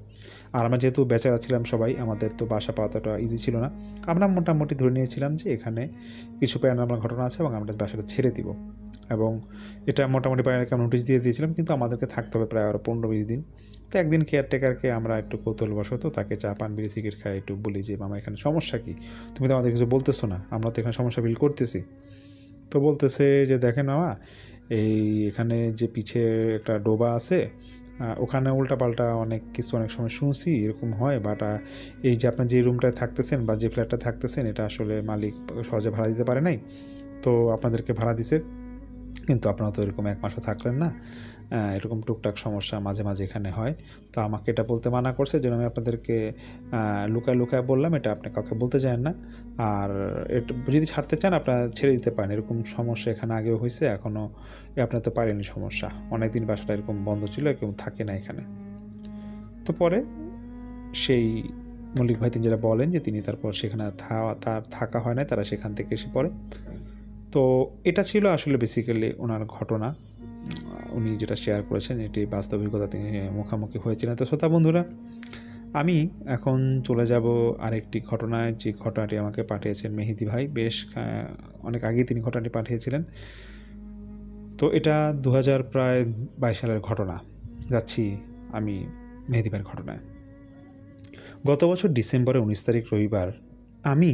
আর আমরা যেহেতু বেচারা ছিলাম সবাই, আমাদের তো বাসা পাওয়াটা ইজি ছিল না। আমরা মোটামুটি ধরে নিয়েছিলাম যে এখানে কিছু প্যারানর্মাল ঘটনা আছে এবং আমরা বাসাটা ছেড়ে দিব, এবং এটা মোটামুটি প্যারানর্মালকে আমরা নোটিশ দিয়ে দিয়েছিলাম। কিন্তু আমাদেরকে থাকতে হবে প্রায় আরও 15-20 দিন। তো একদিন কেয়ারটেকারকে আমরা একটু কৌতূহলবশত তাকে চা পান বিড়ি সিগারেট খাই একটু বলি যে মামা এখানে সমস্যা কি, তুমি তো আমাদের কিছু বলতেছো না, আমরা তো এখানে সমস্যা ফিল করতেছি। তো বলতেছে যে দেখেন মামা, এখানে যে পিছে একটা ডোবা আছে, ওখানে উল্টাপাল্টা অনেক সময় শুনছি এরকম হয়। বাট এই যে আপনার যে রুমটায় থাকতেছেন বা যে ফ্ল্যাটটা থাকতেছেন, এটা আসলে মালিক সহজে ভাড়া দিতে পারে নাই, তো আপনাদেরকে ভাড়া দিছে। কিন্তু আপনারা তো এরকম 1 মাসও থাকলেন না, এরকম টুকটাক সমস্যা মাঝে মাঝে এখানে হয়। তো আমাকে এটা বলতে মানা করছে, যেন আমি আপনাদেরকে লুকায় বললাম, এটা আপনি কাউকে বলতে চান না। আর এটা যদি ছাড়তে চান আপনারা ছেড়ে দিতে পারেন, এরকম সমস্যা এখানে আগেও হয়েছে, এখনও আপনার তো পারেনি সমস্যা, অনেক দিন বাসাটা এরকম বন্ধ ছিল, এরকম থাকে না এখানে। তো পরে সেই মল্লিক ভাই তিনি যেটা বলেন যে তিনি তারপর সেখানে তার থাকা হয় না, তারা সেখান থেকে এসে পড়ে। তো এটা ছিল আসলে বেসিক্যালি ওনার ঘটনা, উনি যেটা শেয়ার করেছেন এটি বাস্তব অভিজ্ঞতা তিনি মুখোমুখি হয়েছিলেন। তো শ্রোতা বন্ধুরা, আমি এখন চলে যাব আরেকটি ঘটনায়, যে ঘটনাটি আমাকে পাঠিয়েছেন মেহেদি ভাই। বেশ অনেক আগেই তিনি ঘটনাটি পাঠিয়েছিলেন। তো এটা 2022 সালের ঘটনা। যাচ্ছি আমি মেহেদি ভাইয়ের ঘটনায়। গত বছর ডিসেম্বরের 19 তারিখ রবিবার আমি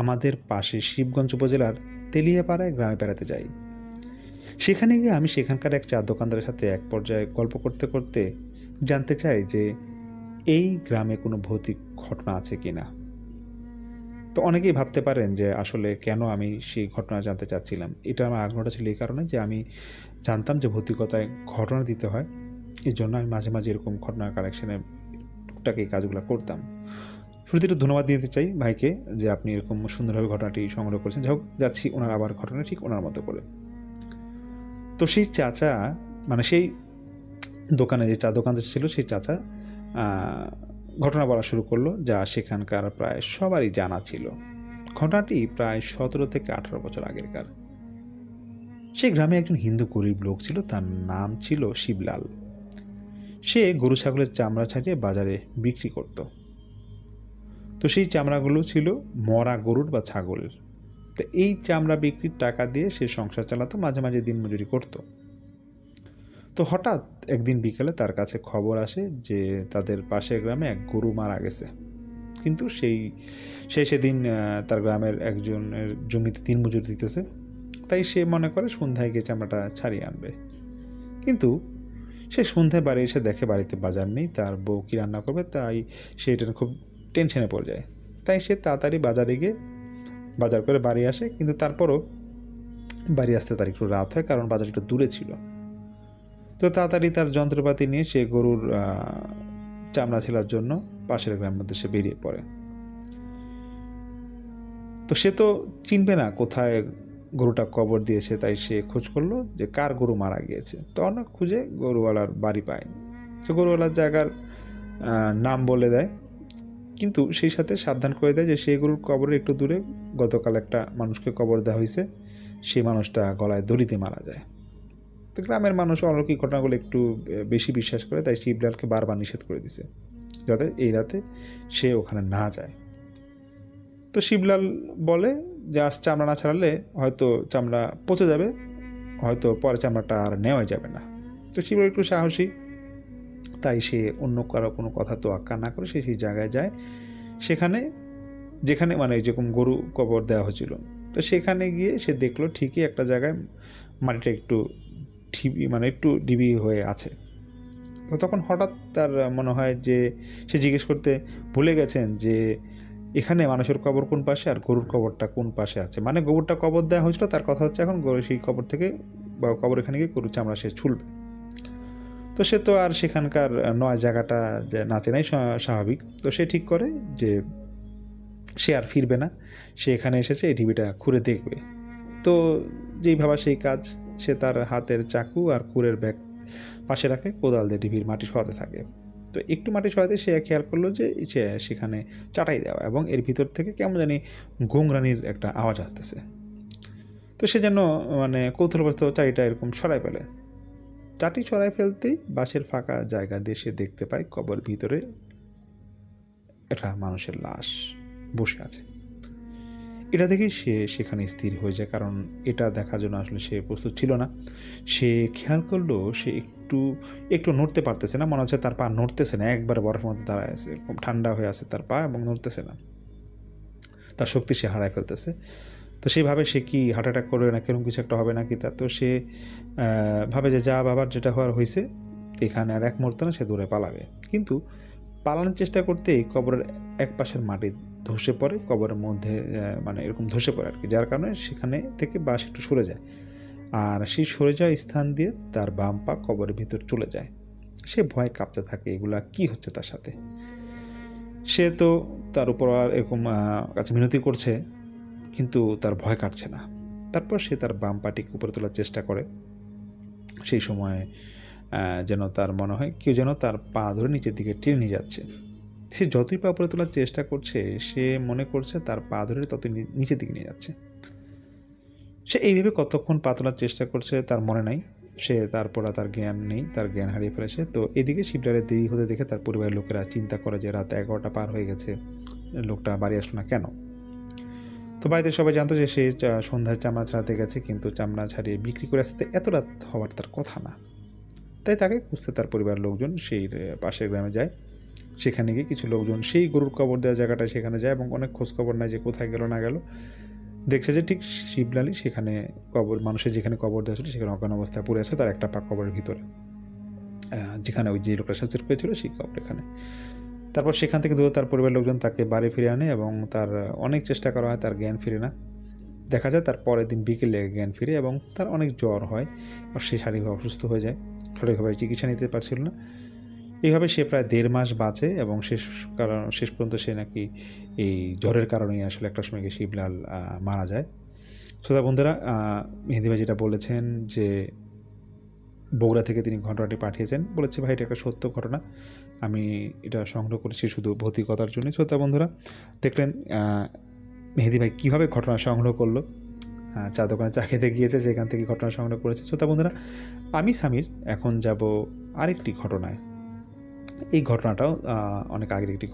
আমাদের পাশে শিবগঞ্জ উপজেলার তেলিয়াপাড়ায় গ্রামে বেড়াতে যাই। সেখানে গিয়ে আমি সেখানকার এক চা দোকানদারের সাথে এক পর্যায়ে গল্প করতে করতে জানতে চাই যে এই গ্রামে কোনো ভৌতিক ঘটনা আছে কি না। তো অনেকেই ভাবতে পারেন যে আসলে কেন আমি সেই ঘটনা জানতে চাচ্ছিলাম। এটা আমার আগ্রহটা ছিল এই কারণে যে আমি জানতাম যে ভৌতিকতায় ঘটনা দিতে হয়, এই জন্য আমি মাঝে মাঝে এরকম ঘটনার কালেকশনে টুকটাক এই কাজগুলো করতাম। শুরুতে একটু ধন্যবাদ দিতে চাই ভাইকে যে আপনি এরকম সুন্দরভাবে ঘটনাটি সংগ্রহ করেছেন। যাই হোক, যাচ্ছি ওনার আবার ঘটনা ঠিক ওনার মতো করে। তো সেই চাচা, মানে সেই দোকানে যে চা দোকানদার ছিল, সেই চাচা ঘটনা বলা শুরু করলো, যা সেখানকার প্রায় সবারই জানা ছিল। ঘটনাটি প্রায় 17 থেকে 18 বছর আগেরকার। সেই গ্রামে একজন হিন্দু গরিব লোক ছিল, তার নাম ছিল শিবলাল। সে গরু ছাগলের চামড়া ছাড়িয়ে বাজারে বিক্রি করত। তো সেই চামড়াগুলো ছিল মরা গরুর বা ছাগলের। তো এই চামড়া বিক্রির টাকা দিয়ে সে সংসার চালাতো, মাঝে মাঝে দিনমজুরি করত। তো হঠাৎ একদিন বিকেলে তার কাছে খবর আসে যে তাদের পাশের গ্রামে এক গরু মারা গেছে। কিন্তু সেদিন তার গ্রামের একজনের জমিতে দিনমজুরি দিতেছে, তাই সে মনে করে সন্ধ্যায় গিয়ে চামড়াটা ছাড়িয়ে আনবে। কিন্তু সে সন্ধ্যায় বাড়ি এসে দেখে বাড়িতে বাজার নেই, তার বউ কী রান্না করবে, তাই সে এটা খুব টেনশনে পড়ে যায়। তাই সে তাড়াতাড়ি বাজারে গিয়ে বাজার করে বাড়ি আসে। কিন্তু তারপরও বাড়ি আসতে তার একটু রাত হয়, কারণ বাজার একটু দূরে ছিল। তো তাড়াতাড়ি তার যন্ত্রপাতি নিয়ে সে গরুর চামড়া ছেলার জন্য পাশের গ্রামের মধ্যে সে বেরিয়ে পড়ে। তো সে তো চিনবে না কোথায় গরুটা কবর দিয়েছে, তাই সে খোঁজ করলো যে কার গরু মারা গিয়েছে। তো অনেক খুঁজে গরুওয়ালার বাড়ি পায়। তো গরুওয়ালার জায়গার নাম বলে দেয়, কিন্তু সেই সাথে সাবধান করে দেয় যে সেই গরুর কবরের একটু দূরে গতকাল একটা মানুষকে কবর দেওয়া হয়েছে, সেই মানুষটা গলায় দড়িতে মারা যায়। তো গ্রামের মানুষ অলৌকিক ঘটনাগুলো একটু বেশি বিশ্বাস করে, তাই শিবলালকে বারবার নিষেধ করে দিছে যাতে এই রাতে সে ওখানে না যায়। তো শিবলাল বলে যে আজ চামড়া না ছাড়ালে হয়তো চামড়া পচে যাবে, হয়তো পরে চামড়াটা আর নেওয়াই যাবে না। তো শিবলাল একটু সাহসী, তাই সে অন্য কারো কোনো কথা তো আক্কা না করে সে সেই জায়গায় যায়, সেখানে যেখানে মানে যেরকম গরু কবর দেওয়া হয়েছিল। তো সেখানে গিয়ে সে দেখলো ঠিকই একটা জায়গায় মাটিটা একটু একটু ঢিবি হয়ে আছে। তো তখন হঠাৎ তার মনে হয় যে সে জিজ্ঞেস করতে ভুলে গেছেন যে এখানে মানুষের কবর কোন পাশে আর গরুর কবরটা কোন পাশে আছে। মানে গরুরটা কবর দেওয়া হয়েছিল, তার কথা হচ্ছে এখন গরু সেই কবর থেকে বা কবর এখানে গিয়ে গরুর চামড়া সে ছুলবে। তো সে তো আর সেখানকার নয় জায়গাটা যে না চেনাই স্বাভাবিক। তো সে ঠিক করে যে সে আর ফিরবে না, সে এখানে এসেছে এই ঢিবিটা খুঁড়ে দেখবে। তো যেই ভাবা সেই কাজ, সে তার হাতের চাকু আর কুড়ের ব্যাগ পাশে রাখে, কোদাল দিয়ে ঢিবির মাটি সরাতে থাকে। তো একটু মাটি সরাতে সে খেয়াল করলো যে সেখানে চাটাই দেওয়া এবং এর ভিতর থেকে কেমন জানি গোংরানির একটা আওয়াজ আসতেছে। তো সে যেন মানে কৌতূহলবশত চাটিটা এরকম সরাই ফেলে। চাটি সরাই ফেলতেই বাঁশের ফাঁকা জায়গা দিয়ে সে দেখতে পায় কবর ভিতরে একটা মানুষের লাশ বসে আছে। এটা দেখেই সে সেখানে স্থির হয়ে যায়, কারণ এটা দেখার জন্য আসলে সে প্রস্তুত ছিল না। সে খেয়াল করলো সে একটু নড়তে পারতেছে না, মনে হচ্ছে তার পা নড়তেছে না, একবারে বরফের মধ্যে দাঁড়ায় আছে, এরকম ঠান্ডা হয়ে আছে তার পা এবং নড়তেছে না, তার শক্তি সে হারায় ফেলতেছে। তো সেইভাবে সে কি হার্ট অ্যাটাক করবে না কিরকম কিছু একটা হবে নাকি তা। তো সে ভাবে যে যা বাবার যেটা হওয়ার হয়েছে, এখানে আর এক মুহূর্ত না সে দূরে পালাবে। কিন্তু পালানোর চেষ্টা করতেই কবরের এক পাশের মাটি ধসে পড়ে, কবরের মধ্যে মানে এরকম ধসে পড়ে আর কি, যার কারণে সেখানে থেকে বাঁশ একটু সরে যায়, আর সেই সরে যাওয়া স্থান দিয়ে তার বাম পা কবরের ভিতর চলে যায়। সে ভয় কাঁপতে থাকে, এগুলা কি হচ্ছে তার সাথে। সে তো তার উপর আর এরকম কাছে মিনতি করছে, কিন্তু তার ভয় কাটছে না। তারপর সে তার বাম পাটিকে উপরে তোলার চেষ্টা করে। সেই সময় যেন তার মনে হয় কেউ যেন তার পা ধরে নিচের দিকে টেনে নিয়ে যাচ্ছে। সে যতই পা উপরে তোলার চেষ্টা করছে, সে মনে করছে তার পা ধরে ততই নিচের দিকে নিয়ে যাচ্ছে। সে এইভাবে কতক্ষণ পা তোলার চেষ্টা করছে তার মনে নাই, সে তারপর তার জ্ঞান নেই, তার জ্ঞান হারিয়ে ফেলেছে। তো এদিকে শিবলালের দেরি হতে দেখে তার পরিবারের লোকেরা চিন্তা করে যে রাত 11টা পার হয়ে গেছে, লোকটা বাড়ি আসলো না কেন। তো বাড়িতে সবাই জানতো যে সে সন্ধ্যায় চামড়া ছাড়াতে গেছে, কিন্তু চামড়া ছাড়িয়ে বিক্রি করে আসতে এত রাত হওয়ার তার কথা না। তাই তাকে খুঁজতে তার পরিবারের লোকজন সেই পাশের গ্রামে যায়। সেখানে গিয়ে কিছু লোকজন সেই গরুর কবর দেওয়া জায়গাটা সেখানে যায় এবং অনেক খোঁজখবর নেয় যে কোথায় গেল না গেল। দেখছে যে ঠিক শিবলালই সেখানে কবর, মানুষের যেখানে কবর দেওয়া ছিল সেখানে অজ্ঞান অবস্থায় পড়ে আছে, তার একটা পা কবরের ভিতরে, যেখানে ওই যে লোকটা সাবজেক্ট করেছিল সেই কবর এখানে। তারপর সেখান থেকে তার পরিবারের লোকজন তাকে বাড়ি ফিরে আনে এবং তার অনেক চেষ্টা করা হয়, তার জ্ঞান ফিরে না। দেখা যায় তার পরের দিন বিকেলে জ্ঞান ফিরে এবং তার অনেক জ্বর হয়, আর সে শারীরিকভাবে অসুস্থ হয়ে যায়, সঠিকভাবে চিকিৎসা নিতে পারছিল না। এইভাবে সে প্রায় 1.5 মাস বাঁচে এবং শেষ পর্যন্ত সে নাকি এই জ্বরের কারণেই আসলে একটা সময় গিয়ে শিবলাল মারা যায়। শ্রোতা বন্ধুরা, মেহেদী ভাই যেটা বলেছেন যে বগুড়া থেকে তিনি ঘটনাটি পাঠিয়েছেন, বলেছে ভাই এটা একটা সত্য ঘটনা, আমি এটা সংগ্রহ করেছি শুধু ভৌতিকতার জন্যই। শ্রোতা বন্ধুরা দেখলেন মেহেদী ভাই কীভাবে ঘটনা সংগ্রহ করলো, চা দোকানে চা খেতে গিয়েছে, সেখান থেকে ঘটনা সংগ্রহ করেছে। শ্রোতা বন্ধুরা, আমি সামির এখন যাব আরেকটি ঘটনায়। এই ঘটনাটাও অনেক আগের একটি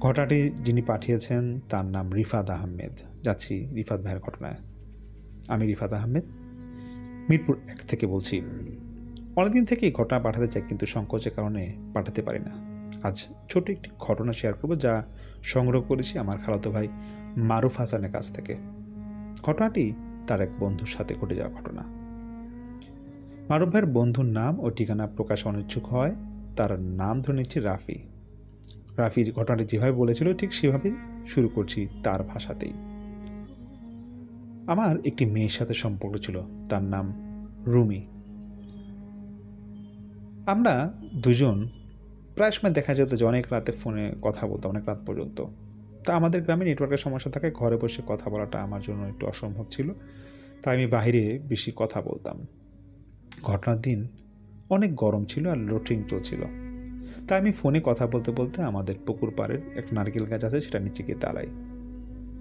ঘটনাটি যিনি পাঠিয়েছেন তার নাম রিফাত আহমেদ। যাচ্ছি রিফাত ভাইয়ের ঘটনায়। আমি রিফাত আহমেদ, মিরপুর 1 থেকে বলছি। অনেকদিন থেকেই ঘটনা পাঠাতে চাই, কিন্তু সংকোচের কারণে পাঠাতে পারি না। আজ ছোট একটি ঘটনা শেয়ার করব যা সংগ্রহ করেছি আমার খালাতো ভাই মারুফ হাসানের কাছ থেকে। ঘটনাটি তার এক বন্ধুর সাথে ঘটে যাওয়া ঘটনা। মারুফ ভাইয়ের বন্ধুর নাম ও ঠিকানা প্রকাশ অনিচ্ছুক হয়, তার নাম ধরে নিচ্ছি রাফি। রাফি ঘটনাটি যেভাবে বলেছিল ঠিক সেভাবেই শুরু করছি তার ভাষাতেই। আমার একটি মেয়ের সাথে সম্পর্ক ছিল, তার নাম রুমি। আমরা দুজন প্রায় সময় দেখা যেত যে অনেক রাতে ফোনে কথা বলতাম, অনেক রাত পর্যন্ত। তা আমাদের গ্রামে নেটওয়ার্কের সমস্যা থাকায় ঘরে বসে কথা বলাটা আমার জন্য একটু অসম্ভব ছিল, তাই আমি বাইরে বেশি কথা বলতাম। ঘটনার দিন অনেক গরম ছিল আর লোডশেডিং চলছিল, তাই আমি ফোনে কথা বলতে বলতে আমাদের পুকুর পাড়ের এক নারকেল গাছ আছে সেটা নিচে গিয়ে দাঁড়াই।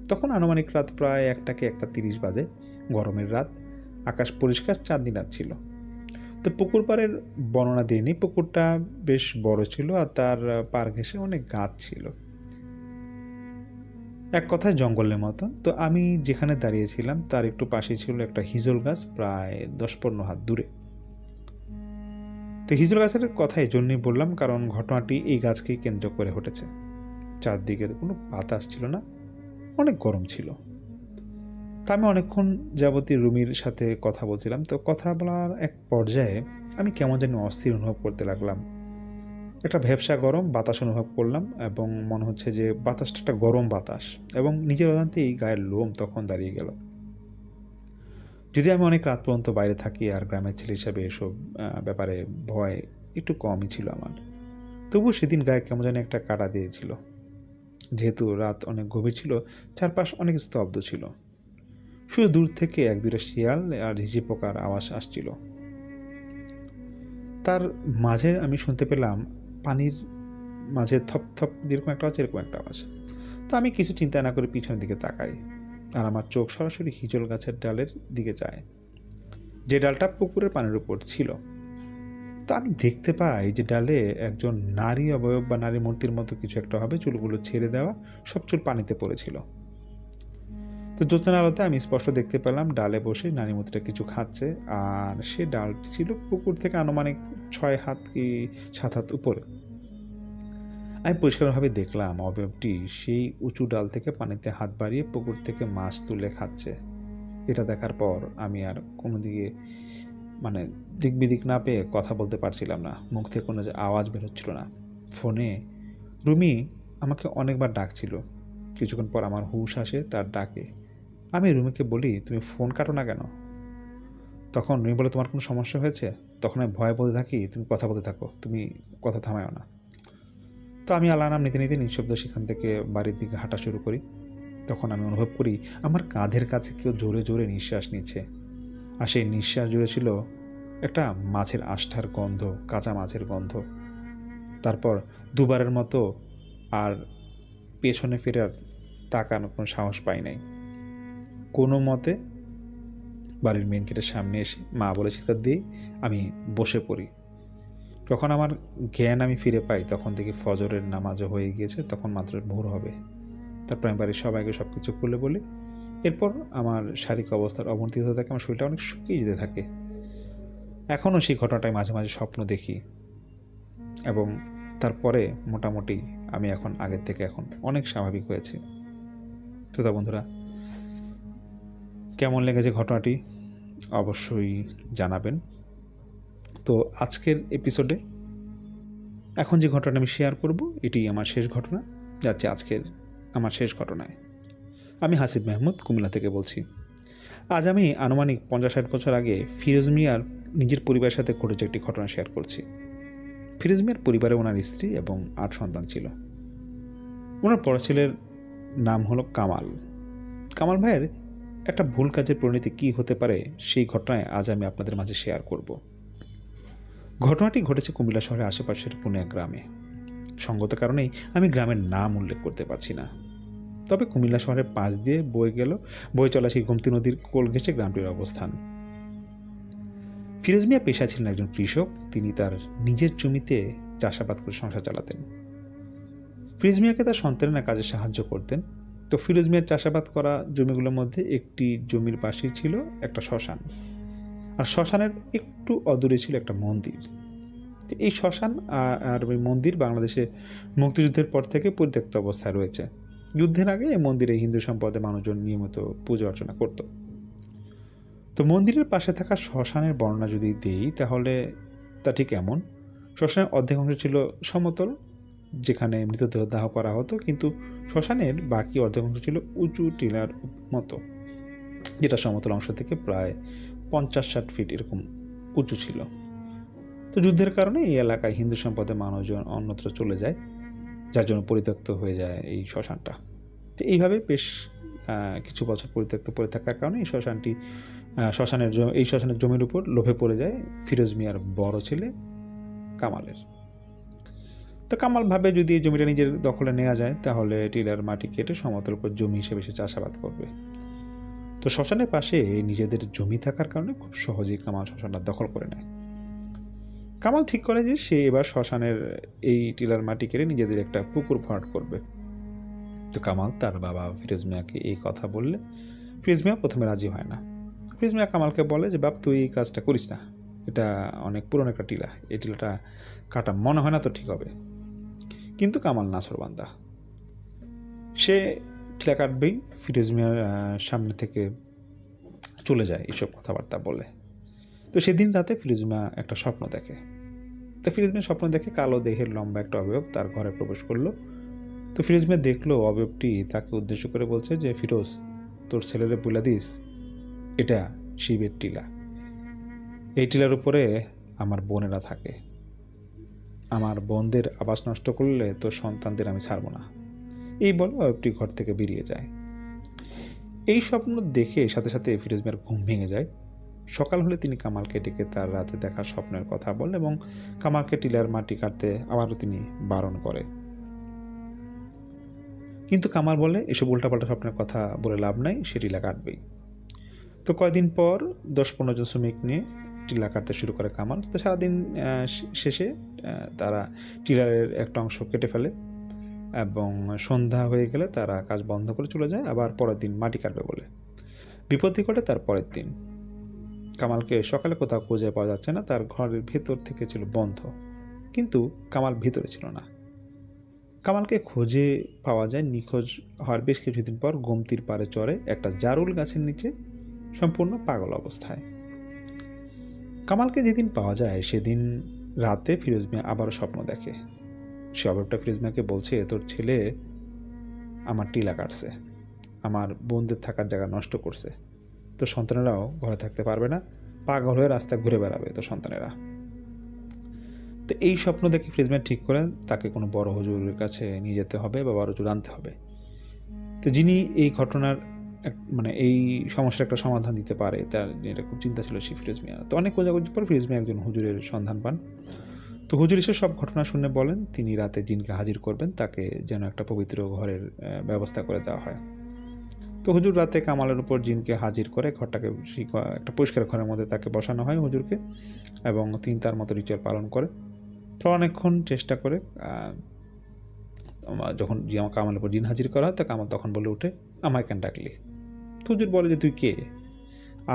তখন আনুমানিক রাত প্রায় 1:30 বাজে, গরমের রাত, আকাশ পরিষ্কার, চাঁদনি রাত ছিল। তো পুকুর পাড়ের বর্ণনা দিইনি, পুকুরটা বেশ বড় ছিল আর তার পাড় ঘেঁষে অনেক গাছ ছিল, এক কথায় জঙ্গলের মতো। তো আমি যেখানে দাঁড়িয়েছিলাম তার একটু পাশেই ছিল একটা হিজল গাছ, প্রায় 10-15 হাত দূরে। তো হিজল গাছের কথা এই জন্যই বললাম কারণ ঘটনাটি এই গাছকেই কেন্দ্র করে ঘটেছে। চারদিকে কোনো বাতাস ছিল না, অনেক গরম ছিল। তা আমি অনেকক্ষণ যাবতীয় রুমির সাথে কথা বলছিলাম। তো কথা বলার এক পর্যায়ে আমি কেমন জানি অস্থির অনুভব করতে লাগলাম, একটা ভ্যাপসা গরম বাতাস অনুভব করলাম এবং মনে হচ্ছে যে বাতাসটা একটা গরম বাতাস, এবং নিজের অজান্তেই গায়ের লোম তখন দাঁড়িয়ে গেল। যদি আমি অনেক রাত পর্যন্ত বাইরে থাকি আর গ্রামের ছেলে হিসাবে এসব ব্যাপারে ভয় একটু কমই ছিল আমার, তবুও সেদিন গায়ে কেমন জানি একটা কাটা দিয়েছিল। যেহেতু রাত অনেক গভীর ছিল, চারপাশ অনেক স্তব্ধ ছিল, শুধু দূর থেকে 1-2টা শিয়াল আর ঝিঝি পোকার আওয়াজ আসছিল। তার মাঝে আমি শুনতে পেলাম পানির মাঝে থপ থপ যেরকম একটা আওয়াজ, এরকম একটা আওয়াজ। তো আমি কিছু চিন্তা না করে পিছনের দিকে তাকাই আর আমার চোখ সরাসরি হিজল গাছের ডালের দিকে যায়, যে ডালটা পুকুরের পানির উপর ছিল। তো আমি দেখতে পাই যে ডালে একজন নারী অবয়ব বা নারী মূর্তির মতো কিছু একটা হবে, চুলগুলো ছেড়ে দেওয়া, সব চুল পানিতে পড়েছিল। তো জ্যোৎস্নার আলোতে আমি স্পষ্ট দেখতে পেলাম ডালে বসে নারী মূর্তিটা কিছু খাচ্ছে, আর সে ডালটি ছিল পুকুর থেকে আনুমানিক 6 হাত কি 7 হাত উপরে। আমি পরিষ্কারভাবে দেখলাম অবয়বটি সেই উঁচু ডাল থেকে পানিতে হাত বাড়িয়ে পুকুর থেকে মাছ তুলে খাচ্ছে। এটা দেখার পর আমি আর কোনো দিকে দিক বিদিক না পেয়ে কথা বলতে পারছিলাম না, মুখ থেকে কোনো আওয়াজ বেরোচ্ছিল না। ফোনে রুমি আমাকে অনেকবার ডাকছিল। কিছুক্ষণ পর আমার হুঁশ আসে তার ডাকে। আমি রুমিকে বলি, তুমি ফোন কাটো না কেন? তখন রুমি বলে, তোমার কোনো সমস্যা হয়েছে? তখন আমি ভয়ে বলতে থাকি, তুমি কথা বলতে থাকো, তুমি কথা থামায়ও না। তো আমি আল্লাহ নাম নিতে নিতে নিঃশব্দ সেখান থেকে বাড়ির দিকে হাঁটা শুরু করি। তখন আমি অনুভব করি আমার কাঁধের কাছে কেউ জোরে জোরে নিঃশ্বাস নিচ্ছে, আর সেই নিঃশ্বাস জুড়ে ছিল একটা মাছের আষ্ঠার গন্ধ, কাঁচা মাছের গন্ধ। তারপর দুবারের মতো আর পেছনে ফেরার তাকানোর কোনো সাহস পাই নাই। কোনো মতে বাড়ির মেন গেটের সামনে এসে মা বলে চিৎকার দিয়ে আমি বসে পড়ি। যখন আমার জ্ঞান আমি ফিরে পাই তখন দেখি ফজরের নামাজও হয়ে গিয়েছে, তখন মাত্র ভোর হবে। তারপর আমি বাড়ির সবাইকে সব কিছু খুলে বলি। এরপর আমার শারীরিক অবস্থার অবনতি হতে থাকে, আমার শরীরটা অনেক শুকিয়ে যেতে থাকে। এখনও সেই ঘটনাটায় মাঝে মাঝে স্বপ্ন দেখি, এবং তারপরে মোটামুটি আমি এখন আগের থেকে এখন অনেক স্বাভাবিক হয়েছি। তো তা বন্ধুরা, কেমন লেগেছে ঘটনাটি অবশ্যই জানাবেন। তো আজকের এপিসোডে এখন যে ঘটনাটা আমি শেয়ার করব এটি আমার শেষ ঘটনা, যাচ্ছে আজকের আমার শেষ ঘটনায়। আমি হাসিব মেহমুদ কুমিল্লা থেকে বলছি। আজ আমি আনুমানিক 50-60 বছর আগে ফিরোজ মিয়ার নিজের পরিবারের সাথে ঘটেছে একটি ঘটনা শেয়ার করছি। ফিরোজ মিয়ার পরিবারে ওনার স্ত্রী এবং 8 সন্তান ছিল। ওনার বড় ছেলের নাম হলো কামাল। কামাল ভাইয়ের একটা ভুল কাজের পরিণতি কী হতে পারে সেই ঘটনায় আজ আমি আপনাদের মাঝে শেয়ার করব। ঘটনাটি ঘটেছে কুমিল্লা শহরের আশেপাশের কোনো এক গ্রামে। সঙ্গত কারণেই আমি গ্রামের নাম উল্লেখ করতে পারছি না, তবে কুমিল্লা শহরের পাশ দিয়ে বয়ে চলা সেই গোমতী নদীর কোল ঘেঁষে গ্রামটির অবস্থান। ফিরোজ মিয়া পেশা ছিলেন একজন কৃষক। তিনি তার নিজের জমিতে চাষাবাদ করে সংসার চালাতেন। ফিরোজ মিয়াকে তার সন্তানেরা কাজে সাহায্য করতেন। তো ফিরোজ মিয়ার চাষাবাদ করা জমিগুলোর মধ্যে একটি জমির পাশেই ছিল একটা শ্মশান, আর শ্মশানের একটু অদূরে ছিল একটা মন্দির। তো এই শ্মশান আর ওই মন্দির বাংলাদেশে মুক্তিযুদ্ধের পর থেকে পরিত্যক্ত অবস্থায় রয়েছে। যুদ্ধের আগে এই মন্দিরে হিন্দু সম্প্রদায়ের মানুষজন নিয়মিত পূজা অর্চনা করত। তো মন্দিরের পাশে থাকা শ্মশানের বর্ণনা যদি দিই তাহলে তা ঠিক এমন: শ্মশানের অর্ধেক অংশ ছিল সমতল, যেখানে মৃতদেহ দাহ করা হতো, কিন্তু শ্মশানের বাকি অর্ধেক অংশ ছিল উঁচু টিলার মতো, যেটা সমতল অংশ থেকে প্রায় 50-60 ফিট এরকম উঁচু ছিল। তো যুদ্ধের কারণে এই এলাকায় হিন্দু সম্প্রদায়ের মানুষজন অন্যত্র চলে যায়, যার জন্য পরিত্যক্ত হয়ে যায় এই শ্মশানটা। তো এইভাবে বেশ কিছু বছর পরিত্যক্ত পড়ে থাকার কারণে এই শ্মশানের জমির উপর লোভে পড়ে যায় ফিরোজ মিয়ার বড় ছেলে কামালের। তো কামাল ভাবে যদি এই জমিটা নিজের দখলে নেওয়া যায় তাহলে টিলার মাটি কেটে সমতল করে জমি হিসেবে সে চাষাবাদ করবে। তো শ্মশানের পাশে নিজেদের জমি থাকার কারণে খুব সহজেই কামাল শ্মশানটা দখল করে নেয়। কামাল ঠিক করে যে সে এবার শ্মশানের এই টিলার মাটি কেটে নিজেদের একটা পুকুর ভরাট করবে। তো কামাল তার বাবা ফিরোজ মিয়াকে এই কথা বললে ফিরোজ মিয়া প্রথমে রাজি হয় না। ফিরোজ মিয়া কামালকে বলে যে বাপ, তুই এই কাজটা করিস না, এটা অনেক পুরনো একটা টিলা, এই টিলাটা কাটা মনে হয় না তো ঠিক হবে। কিন্তু কামাল নাছোড়বান্দা, সে টিলা কাটবেই। ফিরোজ মিয়ার সামনে থেকে চলে যায় এইসব কথাবার্তা বলে। তো সেদিন রাতে ফিরোজ মিয়া একটা স্বপ্ন দেখে। তো ফিরোজ মিয়া স্বপ্ন দেখে কালো দেহের লম্বা একটা অবয়ব তার ঘরে প্রবেশ করলো। তো ফিরোজ মিয়া দেখলো অবয়বটি তাকে উদ্দেশ্য করে বলছে যে, ফিরোজ, তোর ছেলেরে বলে দিস এটা শিবের টিলা, এই টিলার উপরে আমার বোনেরা থাকে, আমার বোনদের আবাস নষ্ট করলে তোর সন্তানদের আমি ছাড়বো না। এই বলে অবয়বটি ঘর থেকে বেরিয়ে যায়। এই স্বপ্ন দেখে সাথে সাথে ফিরোজ মিয়ার ঘুম ভেঙে যায়। সকাল হলে তিনি কামালকে ডেকে তার রাতে দেখা স্বপ্নের কথা বলেন এবং কামালকে টিলার মাটি কাটতে আবারও তিনি বারণ করে। কিন্তু কামাল বলে এসব উল্টাপাল্টা স্বপ্নের কথা বলে লাভ নাই, সে টিলা কাটবেই। তো কয়দিন পর 10-15 জন শ্রমিক নিয়ে টিলা কাটতে শুরু করে কামাল। তো সারাদিন শেষে তারা টিলারের একটা অংশ কেটে ফেলে এবং সন্ধ্যা হয়ে গেলে তারা কাজ বন্ধ করে চলে যায় আবার পরের দিন মাটি কাটবে বলে। বিপত্তি ঘটে তার পরের দিন। কামালকে সকালে কোথাও খুঁজে পাওয়া যাচ্ছে না, তার ঘরের ভেতর থেকে ছিল বন্ধ, কিন্তু কামাল ভিতরে ছিল না। কামালকে খুঁজে পাওয়া যায় নিখোঁজ হওয়ার বেশ কিছুদিন পর গোমতীর পাড়ে চড়ে একটা জারুল গাছের নিচে সম্পূর্ণ পাগল অবস্থায়। কামালকে যেদিন পাওয়া যায় সেদিন রাতে ফিরোজ মিয়া আবারও স্বপ্ন দেখে। সে অবয়বটা ফিরোজ মিয়াকে বলছে, তোর ছেলে আমার টিলা কাটছে, আমার বোনদের থাকার জায়গা নষ্ট করছে, তো সন্তানেরাও ঘরে থাকতে পারবে না, পাগল হয়ে রাস্তায় ঘুরে বেড়াবে তো সন্তানেরা। তো এই স্বপ্ন দেখে ফিরোজ মিয়া ঠিক করেন তাকে কোনো বড় হুজুরের কাছে নিয়ে যেতে হবে বা বড় হুজুর আনতে হবে। তো যিনি এই ঘটনার এই সমস্যার একটা সমাধান দিতে পারে, তার এটা খুব চিন্তা ছিল সেই ফিরোজ মিয়া। তো অনেক খোঁজাখুঁজির পর ফিরোজ মিয়া একজন হুজুরের সন্ধান পান। তো হুজুর এসে সব ঘটনা শুনে বলেন তিনি রাতে জিনকে হাজির করবেন, তাকে যেন একটা পবিত্র ঘরের ব্যবস্থা করে দেওয়া হয়। তো হুজুর রাতে কামালের উপর জিনকে হাজির করে ঘরটাকে একটা পরিষ্কার ঘরের মধ্যে তাকে বসানো হয় হুজুরকে, এবং তিনি তার মতো রিচুয়াল পালন করে। তো অনেকক্ষণ চেষ্টা করে যখন কামালের উপর জিন হাজির করা হয়, তা কামাল তখন বলে উঠে, আমায় কেন ডাকলি? তো হুজুর বলে যে, তুই কে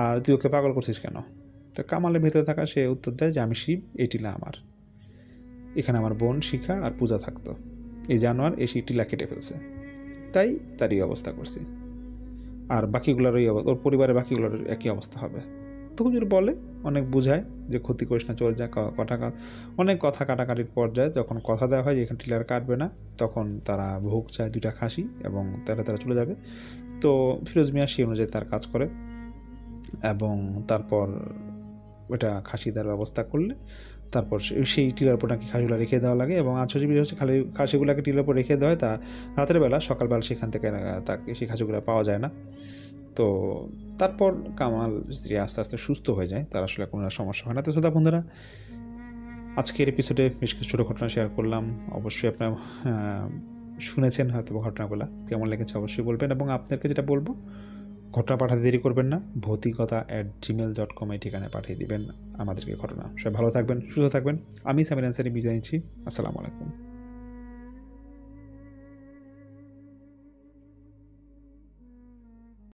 আর তুই ওকে পাগল করছিস কেন? তো কামালের ভেতরে থাকা সে উত্তর দেয় যে, আমি শিব, এই টিলা আমার, এখানে আমার বোন শিখা আর পূজা থাকতো, এই জানোয়ার এসে টিলা কেটে ফেলছে, তাই তার এই অবস্থা করছি, আর বাকিগুলোর ওর পরিবারের বাকিগুলোর একই অবস্থা হবে। তো হুজুর বলে, অনেক বুঝায় যে ক্ষতি করিস না, চলে যায়, অনেক কথা কাটাকাটির পর্যায়ে যখন কথা দেওয়া হয় যে এখানে টিলার কাটবে না, তখন তারা ভোগ চায় 2টা খাসি এবং তারা চলে যাবে। তো ফিরোজ মিয়া সেই অনুযায়ী তার কাজ করে এবং তারপর ওটা খাসি দেওয়ার ব্যবস্থা করলে তারপর সেই টিলার উপর নাকি খাসিগুলো রেখে দেওয়া লাগে এবং আশ্চর্য হচ্ছে খালি খাসিগুলোকে টিলার উপর রেখে দেওয়া হয়, তা রাতের বেলা সকালবেলা সেখান থেকে তাকে সেই খাসিগুলো পাওয়া যায় না। তো তারপর কামাল স্ত্রী আস্তে আস্তে সুস্থ হয়ে যায়, তার আসলে কোনো সমস্যা হয় না। তো শ্রোতা বন্ধুরা, আজকের এপিসোডে বেশ কিছু ছোটো ঘটনা শেয়ার করলাম। অবশ্যই আপনারা শুনেছেন হয়তো ঘটনাগুলো, কেমন লেগেছে অবশ্যই বলবেন, এবং আপনাদেরকে যেটা বলবো, ঘটনা পাঠাতে দেরি করবেন না, ভৌতিকতা@gmail.com এই ঠিকানায় পাঠিয়ে দিবেন আমাদেরকে ঘটনা। সবাই ভালো থাকবেন, সুস্থ থাকবেন। আমি সামির আনসারি বিদায় নিচ্ছি। আসসালামু আলাইকুম।